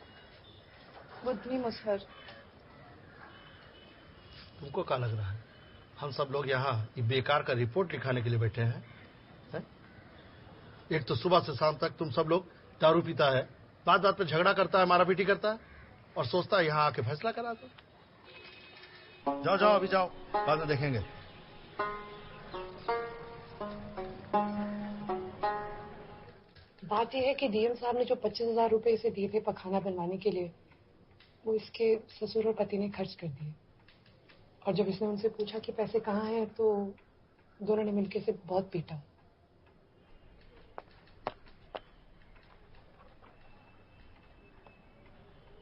बुद्धि मुसहर। तुमको क्या लग रहा है हम सब लोग यहाँ ये बेकार का रिपोर्ट लिखाने के लिए बैठे हैं? एक तो सुबह से शाम तक तुम सब लोग दारू पीता है, बात बात पे झगड़ा करता है, मारापीटी करता है, और सोचता है यहाँ आके फैसला करा दो। जाओ जाओ, अभी जाओ, बाद में देखेंगे। बात यह है कि डीएम साहब ने जो 25,000 रुपए इसे दिए थे पखाना बनवाने के लिए, वो इसके ससुर और पति ने खर्च कर दिए। और जब इसने उनसे पूछा कि पैसे कहाँ हैं, तो दोनों ने मिलकर इसे बहुत पीटा।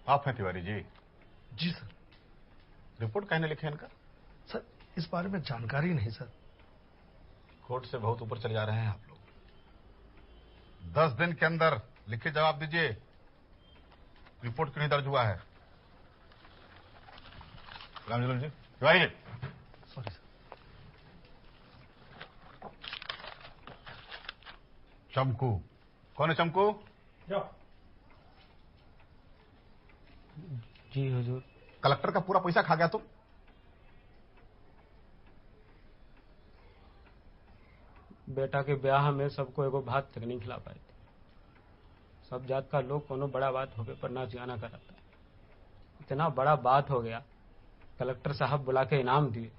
आप हैं तिवारी जी? जी सर। रिपोर्ट कहने लिखे इनका? सर इस बारे में जानकारी नहीं सर। कोर्ट से बहुत ऊपर चले जा रहे हैं आप लोग। 10 दिन के अंदर लिखित जवाब दीजिए, रिपोर्ट क्यों नहीं दर्ज हुआ है? रामजोल जी, तिवारी जी। Sorry sir. चमकू, कौन है चमकू? जी हुजूर। कलेक्टर का पूरा पैसा खा गया तुम? बेटा के ब्याह में सबको एगो भात तक नहीं खिला पाए थे। सब जात का लोग कोनो बड़ा बात होके पर नाच गाना कराता। इतना बड़ा बात हो गया, कलेक्टर साहब बुला के इनाम दिए।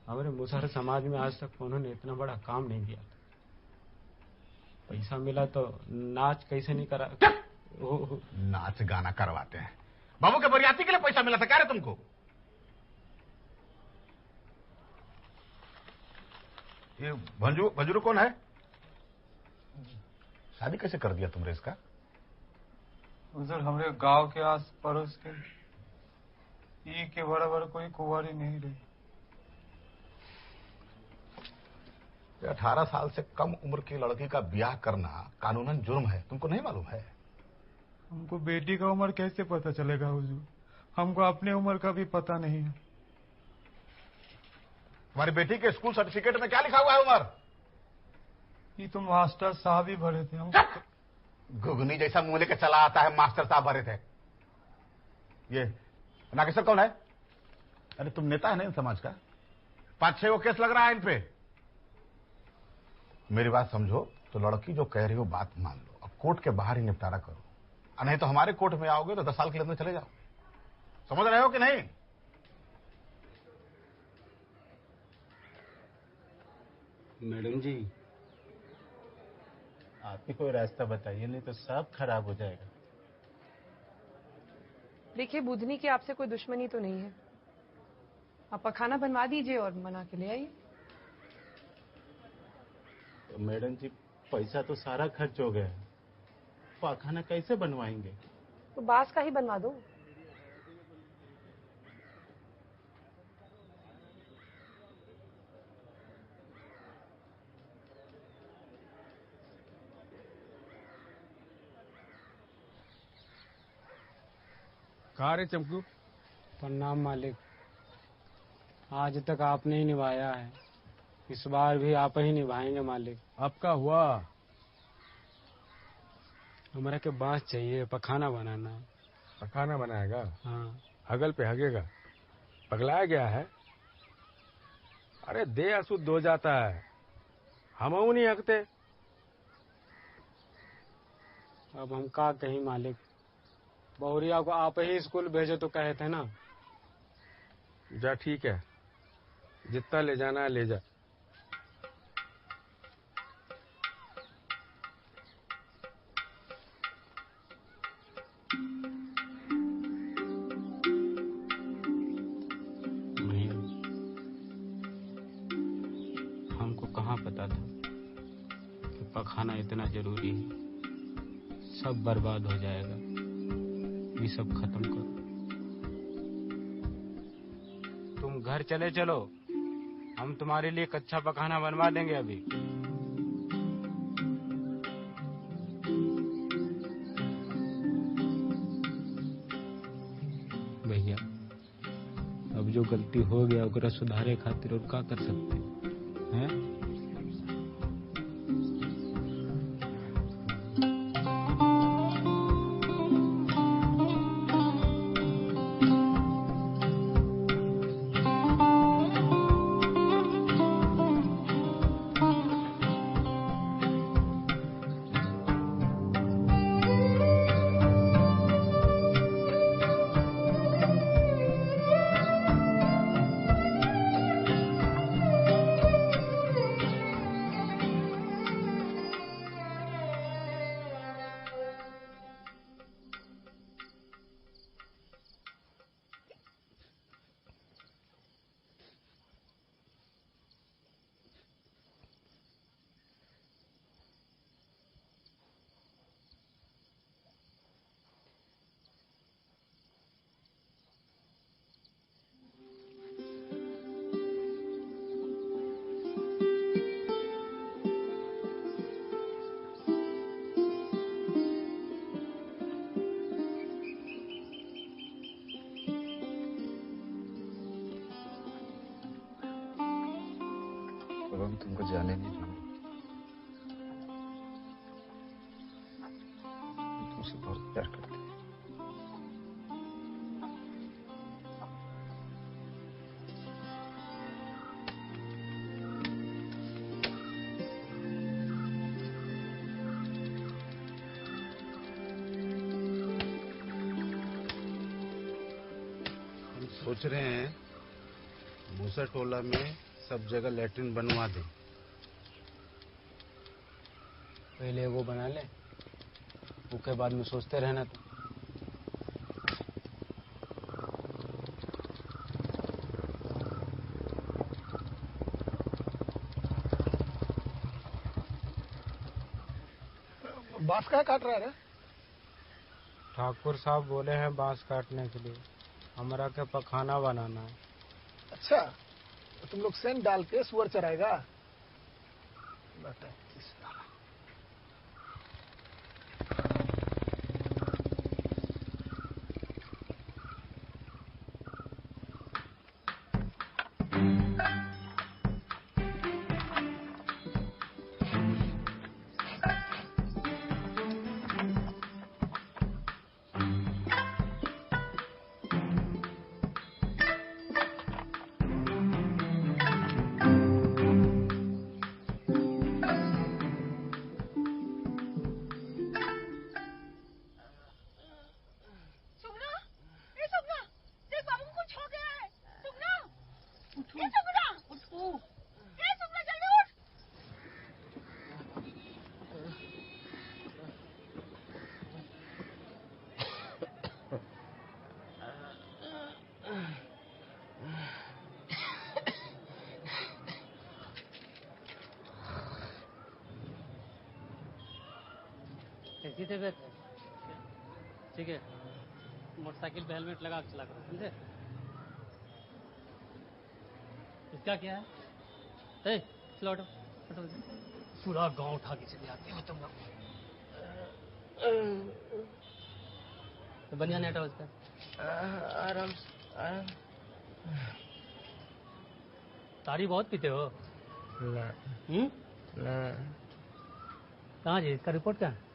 हमारे मुसहर समाज में आज तक उन्होंने इतना बड़ा काम नहीं किया था। पैसा मिला तो नाच कैसे नहीं करा? नाच गाना करवाते हैं। बाबू के बरियाती के लिए पैसा मिला था क्या रे तुमको? ये भंजू कौन है? शादी कैसे कर दिया तुमने इसका? उधर हमारे गांव के आस पड़ोस के ये के बराबर कोई कुंवारी नहीं रही। 18 साल से कम उम्र की लड़की का ब्याह करना कानूनन जुर्म है, तुमको नहीं मालूम है? हमको बेटी का उम्र कैसे पता चलेगा हुजूर? हमको अपने उम्र का भी पता नहीं है। तुम्हारी बेटी के स्कूल सर्टिफिकेट में क्या लिखा हुआ है उम्र? ये तो मास्टर साहब ही भरे थे। घुगनी जैसा मुंह लेके चला आता है, मास्टर साहब भरे थे। ये नागेश्वर कौन है? अरे तुम नेता है ना इन समाज का? 5-6 केस लग रहा है इन पे। मेरी बात समझो तो लड़की जो कह रही हो बात मान लो, अब कोर्ट के बाहर ही निपटारा करो, नहीं तो हमारे कोर्ट में आओगे तो 10 साल के अंदर चले जाओ। समझ रहे हो कि नहीं? मैडम जी, आप ही कोई रास्ता बताइए, नहीं तो सब खराब हो जाएगा। देखिए, बुधनी की आपसे कोई दुश्मनी तो नहीं है। आप पखाना बनवा दीजिए और बना के ले आइए। तो मैडम जी, पैसा तो सारा खर्च हो गया है, पखाना कैसे बनवाएंगे? तो बांस का ही बनवा दो। कहाँ रे चमकू? प्रणाम मालिक। आज तक आपने ही निभाया है, इस बार भी आप ही निभाएंगे मालिक। आपका हुआ? हमारा के बांस चाहिए, पखाना बनाना है। पखाना बनाएगा? हाँ। हगल पे हगेगा? पगलाया गया है? अरे दे अशुद्ध हो जाता है, हम नहीं हकते। अब हम का कहीं मालिक, बहुरिया को आप ही स्कूल भेजो तो कहे थे ना। जा ठीक है, जितना ले जाना है ले जा। हमको कहाँ पता था कि पखाना इतना जरूरी है। सब बर्बाद हो जाएगा, ये सब खत्म करो। तुम घर चले चलो, हम तुम्हारे लिए कच्चा पखाना बनवा देंगे अभी। भैया, अब जो गलती हो गया ओकरा सुधारे खातिर और का कर सकते हैं? अब हम तुमको जाने नहीं देंगे। तुमसे बहुत प्यार करते हैं। सोच रहे हैं मूसा टोला में सब जगह लैट्रिन बनवा दें। पहले वो बना ले, उसके बाद में सोचते रहना। तो बांस क्या काट रहा है? ठाकुर साहब बोले हैं बांस काटने के लिए, हमरा के पखाना बनाना है। अच्छा, तो तुम लोग सेंट डाल के सुअर चराएगा? कैसी तबीयत है? ठीक है, मोटरसाइकिल पे हेलमेट लगा के चला करो, समझे? इसका क्या है? चलो हटो हटो, पूरा गांव उठा के चले आते हो तुम लोग। तो बनिया नहीं हटाओ इसका। आराम आराम। तारी बहुत पीते हो? कहाँ जी? इसका रिपोर्ट क्या है?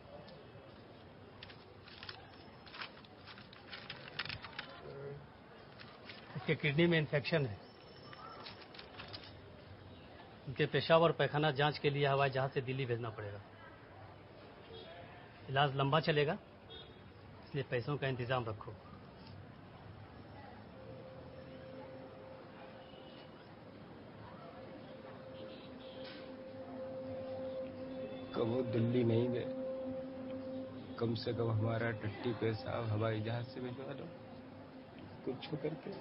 इसके किडनी में इन्फेक्शन है। उनके पेशाब और पैखाना जांच के लिए हवाई जहाज से दिल्ली भेजना पड़ेगा। इलाज लंबा चलेगा, इसलिए पैसों का इंतजाम रखो। कब वो दिल्ली नहीं गए, कम से कम हमारा टट्टी पेशाब हवाई जहाज से भिजवा दो कुछ करके।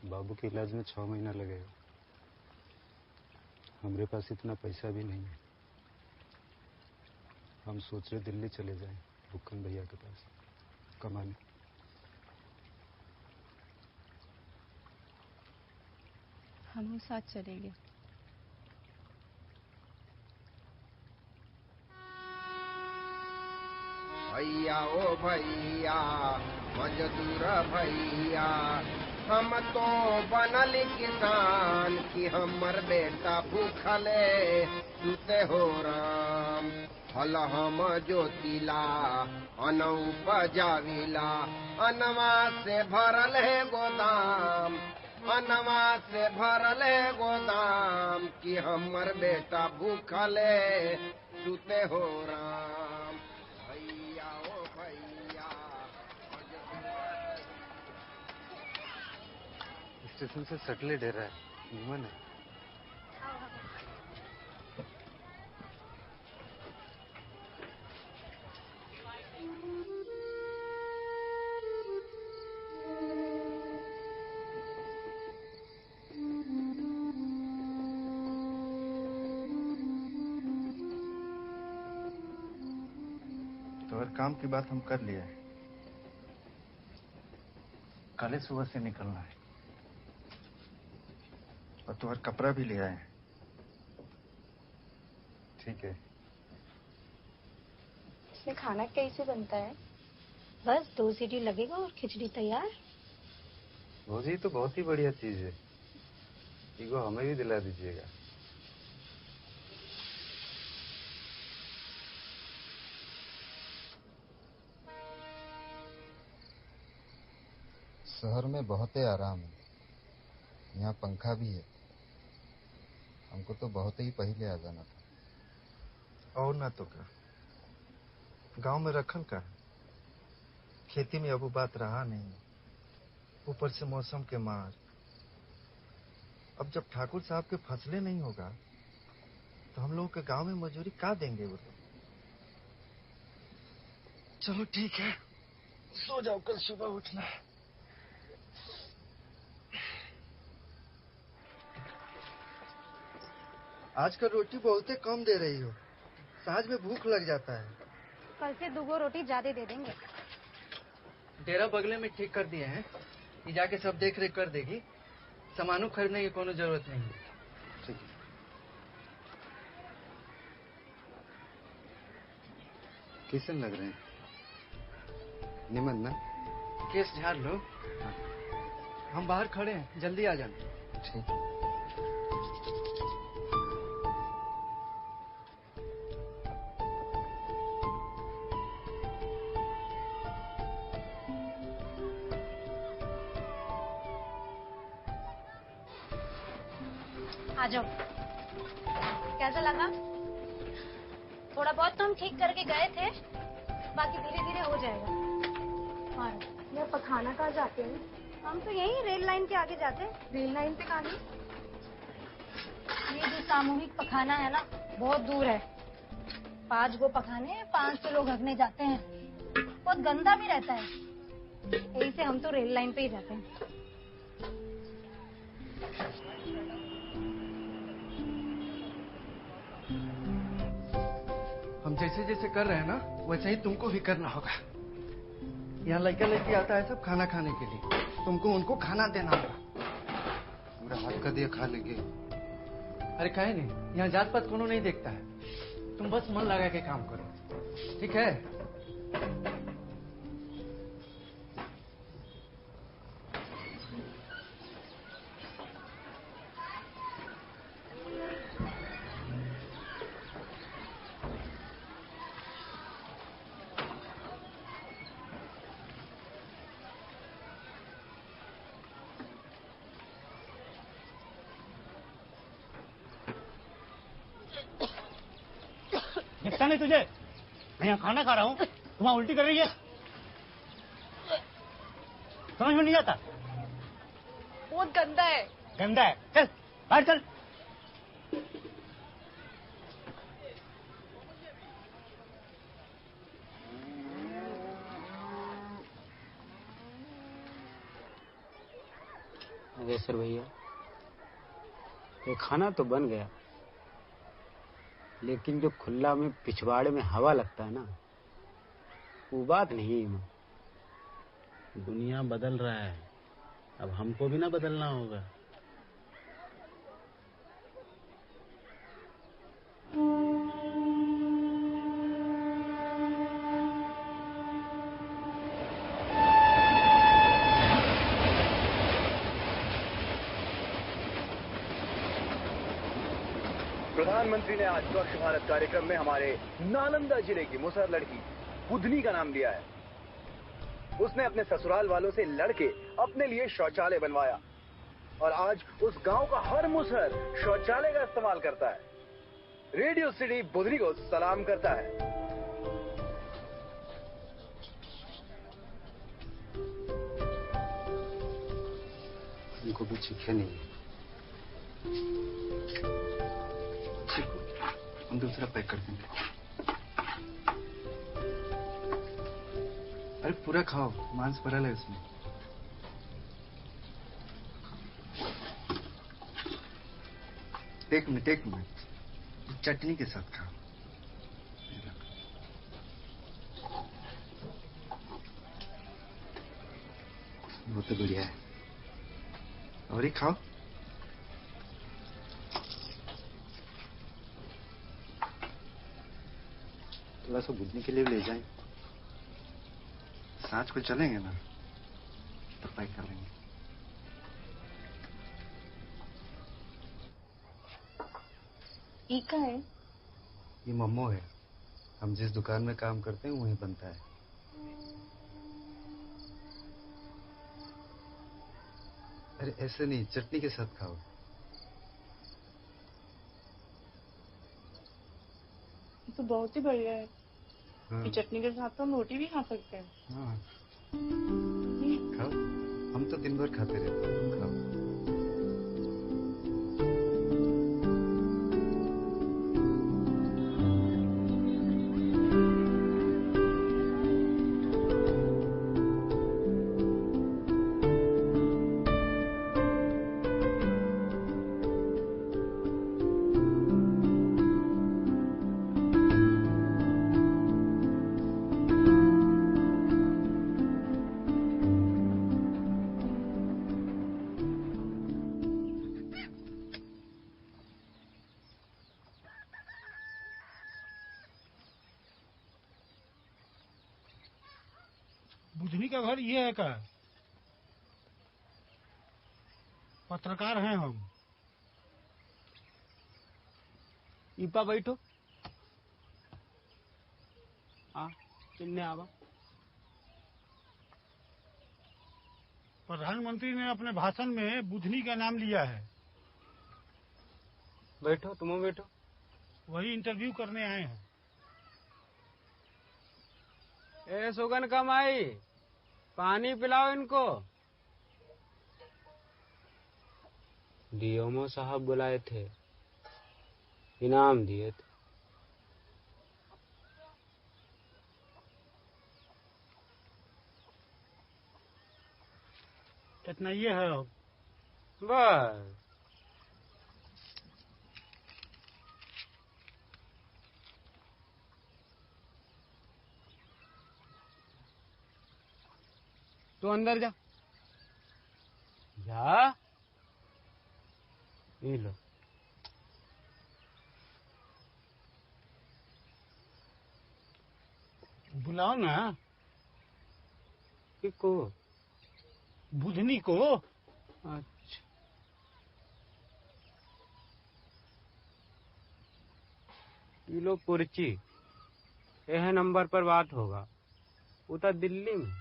बाबू के इलाज में 6 महीना लगेगा। हमारे पास इतना पैसा भी नहीं है। हम सोच रहे दिल्ली चले जाएं, भुक्कन भैया के पास कमाने। हम साथ चलेंगे। भैया ओ भैया मजदूर भैया, हम तो बनल किसान कि हमर बेटा भूखले सुते हो राम। हल हम जोतिला अनौ पजाविला, अनवा से भरल है गोदाम, अनवा से भरल है गोदाम कि हमर बेटा भूखले सुते हो राम। भैया ओ भैया स्टेशन से सटले डेरा है, निमन है। तो हर काम की बात हम कर लिया है। कल ही सुबह से निकलना है और तुम्हारा कपड़ा भी ले आए हैं। ठीक है। इसमें खाना कैसे बनता है? बस 2 सीटी लगेगा और खिचड़ी तैयार। भौजी तो बहुत ही बढ़िया चीज है, इगो हमें भी दिला दीजिएगा। शहर में बहुत ही आराम है, यहाँ पंखा भी है। हमको तो बहुत ही पहले आ जाना था। और ना तो क्या, गांव में रखल का है। खेती में अब बात रहा नहीं, ऊपर से मौसम के मार। अब जब ठाकुर साहब के फसले नहीं होगा तो हम लोगों के गांव में मजूरी का देंगे वो लोग। चलो ठीक है, सो जाओ, कल सुबह उठना है। आजकल रोटी बहुत ही कम दे रही हो, सांझ में भूख लग जाता है। कल से 2 रोटी ज्यादा दे देंगे। डेरा बगले में ठीक कर दिए हैं, ये जाके सब देख रेख कर देगी। सामानों खरीदने की कोनो जरूरत नहीं है। ठीक है। कैसे लग रहे हैं? निमन ना? केस झाड़ लो। हम बाहर खड़े हैं, जल्दी आ जाना। ठीक है। आ जाओ। कैसा लगा? थोड़ा बहुत तो हम ठीक करके गए थे, बाकी धीरे धीरे हो जाएगा। और ये पखाना कहाँ जाते हैं? हम तो यही रेल लाइन के आगे जाते हैं। रेल लाइन पे कहाँ नहीं? ये जो सामूहिक पखाना है ना, बहुत दूर है। 5 गो पखाने 5 से लोग हगने जाते हैं, बहुत गंदा भी रहता है। यही से हम तो रेल लाइन पे ही जाते हैं। हम जैसे जैसे कर रहे हैं ना, वैसे ही तुमको भी करना होगा। यहाँ लड़का लड़की आता है सब खाना खाने के लिए, तुमको उनको खाना देना होगा। पूरा हाथ का दिया खा लेंगे। अरे काहे नहीं, यहाँ जात पात कोनो नहीं देखता है। तुम बस मन लगा के काम करो, ठीक है? दिखता नहीं तुझे? मैं यहाँ खाना खा रहा हूँ, तुम वहाँ उल्टी कर रही है। समझ में नहीं आता? बहुत गंदा है। गंदा है? चल बाहर चल। नागेश्वर भैया, ये खाना तो बन गया, लेकिन जो खुला में पिछवाड़े में हवा लगता है ना, वो बात नहीं है। दुनिया बदल रहा है, अब हमको भी ना बदलना होगा। प्रधानमंत्री ने आज स्वच्छ भारत कार्यक्रम में हमारे नालंदा जिले की मुसहर लड़की बुधनी का नाम लिया है। उसने अपने ससुराल वालों से लड़के अपने लिए शौचालय बनवाया और आज उस गांव का हर मुसहर शौचालय का इस्तेमाल करता है। रेडियो सिटी बुधनी को सलाम करता है। उनको भी चीखे नहीं। हम दूसरा पैक कर देंगे। अरे पूरा खाओ, मांस भरल है इसमें। एक मिनट, चटनी के साथ खाओ। बहुत बढ़िया है। और ये खाओ। थोड़ा सा बुझने के लिए ले जाएं। साथ को चलेंगे ना तो पैक कर लेंगे। ईका है? ये मोमो है। हम जिस दुकान में काम करते हैं वहीं बनता है। अरे ऐसे नहीं, चटनी के साथ खाओ। तो बहुत ही बढ़िया है। हाँ। ये चटनी के साथ तो हम रोटी भी खा सकते हैं। हाँ। खाओ, हम तो दिन भर खाते रहते हैं। तुम खाओ। बुधनी का घर ये है का? पत्रकार हैं हम। ईपा बैठो। हाँ, किन्ने आवा। प्रधानमंत्री ने अपने भाषण में बुधनी का नाम लिया है। बैठो, तुम बैठो। वही इंटरव्यू करने आए हैं। ए सुगन कमाई, पानी पिलाओ इनको। डीएमओ साहब बुलाए थे, इनाम दिए थे। कितना ये है अब? बस तू अंदर जा। जा, ये लो। बुलाओ ना। किसको? बुधनी को। अच्छा, ये लो पर्ची। यह नंबर पर बात होगा। उधर दिल्ली में।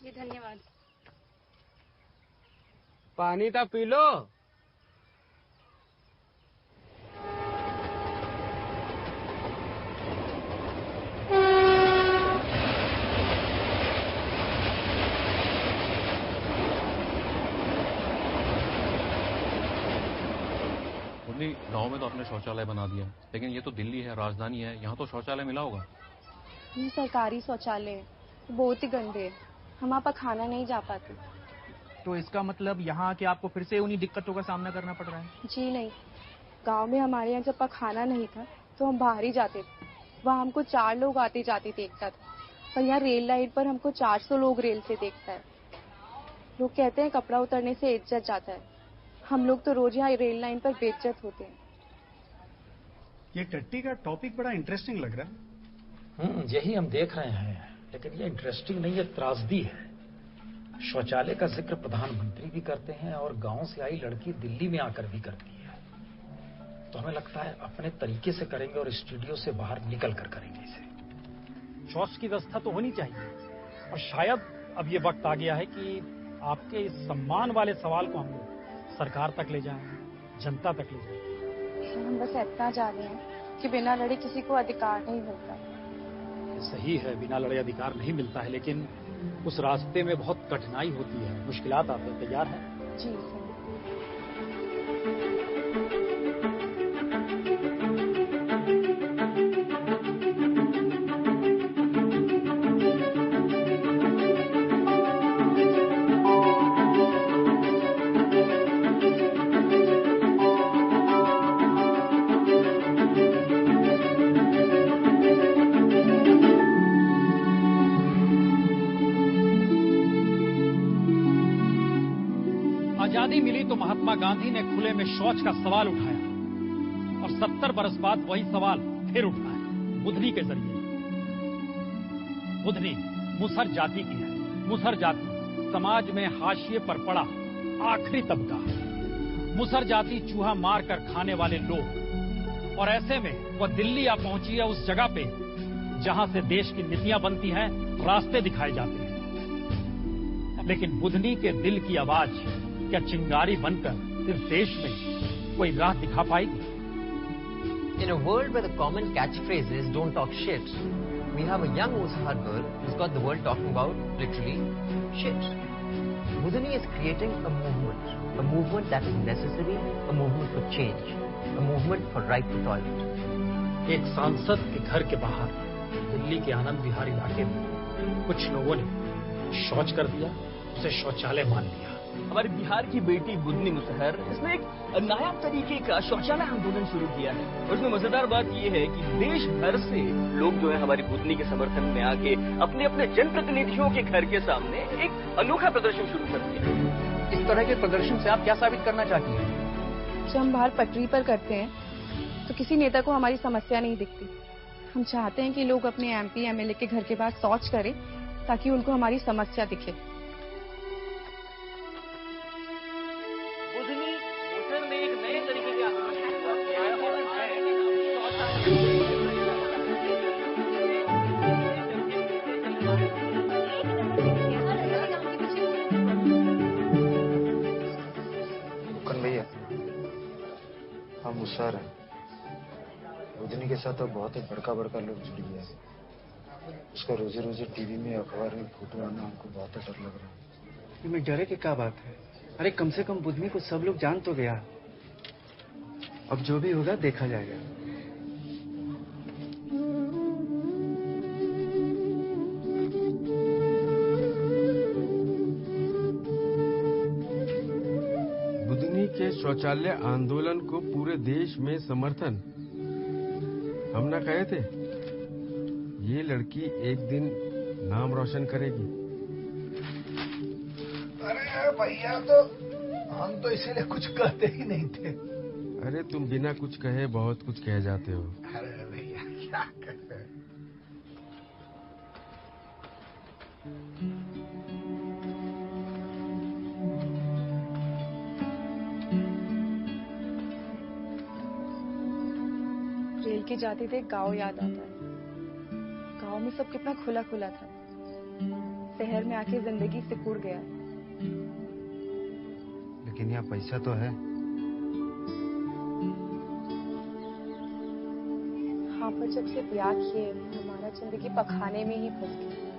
ये धन्यवाद। पानी तो पी लो। गांव में तो आपने शौचालय बना दिया, लेकिन ये तो दिल्ली है, राजधानी है, यहाँ तो शौचालय मिला होगा। ये सरकारी शौचालय है, बहुत ही गंदे है। हम वहाँ पर खाना नहीं जा पाते। तो इसका मतलब यहाँ आके आपको फिर से उन्हीं दिक्कतों का सामना करना पड़ रहा है? जी नहीं, गांव में हमारे यहाँ जब खाना नहीं था तो हम बाहर ही जाते थे। वहाँ हमको 4 लोग आते जाते देखता था, पर यहाँ रेल लाइन पर हमको 400 लोग रेल से देखता है। लोग कहते हैं कपड़ा उतरने से इज्जत जाता है। हम लोग तो रोज यहाँ रेल लाइन पर बेइज्जत होते हैं। ये टट्टी का टॉपिक बड़ा इंटरेस्टिंग लग रहा है। यही हम देख रहे हैं, लेकिन ये इंटरेस्टिंग नहीं, ये त्रासदी है। शौचालय का जिक्र प्रधानमंत्री भी करते हैं और गांव से आई लड़की दिल्ली में आकर भी करती है। तो हमें लगता है अपने तरीके से करेंगे और स्टूडियो से बाहर निकल कर करेंगे इसे। शौच की व्यवस्था तो होनी चाहिए, और शायद अब ये वक्त आ गया है कि आपके इस सम्मान वाले सवाल को हम लोग सरकार तक ले जाएं, जनता तक ले जाएं। हम बस इतना जाने हैं कि बिना लड़े किसी को अधिकार नहीं मिलता। सही है, बिना लड़े अधिकार नहीं मिलता है, लेकिन उस रास्ते में बहुत कठिनाई होती है, मुश्किलात आते हैं। तैयार हैं? जी आज़ादी मिली तो महात्मा गांधी ने खुले में शौच का सवाल उठाया और 70 बरस बाद वही सवाल फिर उठा है बुधनी के जरिए। बुधनी मुसहर जाति की है। मुसहर जाति समाज में हाशिए पर पड़ा आखिरी तबका है। मुसहर जाति चूहा मार कर खाने वाले लोग, और ऐसे में वह दिल्ली आ पहुंची है उस जगह पे जहां से देश की नीतियां बनती हैं, रास्ते दिखाए जाते हैं। लेकिन बुधनी के दिल की आवाज क्या चिंगारी बनकर इस देश में कोई राह दिखा पाएगी? In a world where the common catchphrase is "Don't talk shit," we have a young Musahar girl who's got the world talking about literally shit. Budhini is creating a movement that is necessary, a movement for change, a movement for right to toilet. एक सांसद के घर के बाहर दिल्ली के आनंद विहार इलाके में कुछ लोगों ने शौच कर दिया, उसे शौचालय मान लिया। हमारे बिहार की बेटी बुधनी मुसहर, इसने एक नया तरीके का शौचालय आंदोलन शुरू किया है। और इसमें मजेदार बात यह है कि देश भर से लोग जो है हमारी बुधनी के समर्थन में आके अपने अपने जनप्रतिनिधियों के घर के सामने एक अनोखा प्रदर्शन शुरू कर दिया। इस तरह के प्रदर्शन से आप क्या साबित करना चाहती हैं? जब हम बाहर पटरी पर करते हैं तो किसी नेता को हमारी समस्या नहीं दिखती। हम चाहते हैं कि लोग अपने MP MLA के घर के बाहर शौच करें ताकि उनको हमारी समस्या दिखे। मुसहर है। बुधनी के साथ तो बहुत ही बड़का लोग जुड़ गया है। उसका रोजे टीवी में अखबार में फोटो आना हमको बहुत डर लग रहा है। इसमें डरे की क्या बात है? अरे कम से कम बुधनी को सब लोग जान तो गया। अब जो भी होगा देखा जाएगा। के शौचालय आंदोलन को पूरे देश में समर्थन। हम ना कहे थे ये लड़की एक दिन नाम रोशन करेगी। अरे भैया, तो हम तो इसीलिए कुछ कहते ही नहीं थे। अरे तुम बिना कुछ कहे बहुत कुछ कह जाते हो। अरे भैया क्या कहते। रेल के जाते थे गांव याद आता है। गांव में सब कितना खुला खुला था। शहर में आके जिंदगी सिकुड़ गया। लेकिन यहाँ पैसा तो है। हाँ, पर जब से ब्याह किए हमारा जिंदगी पखाने में ही फंस गई।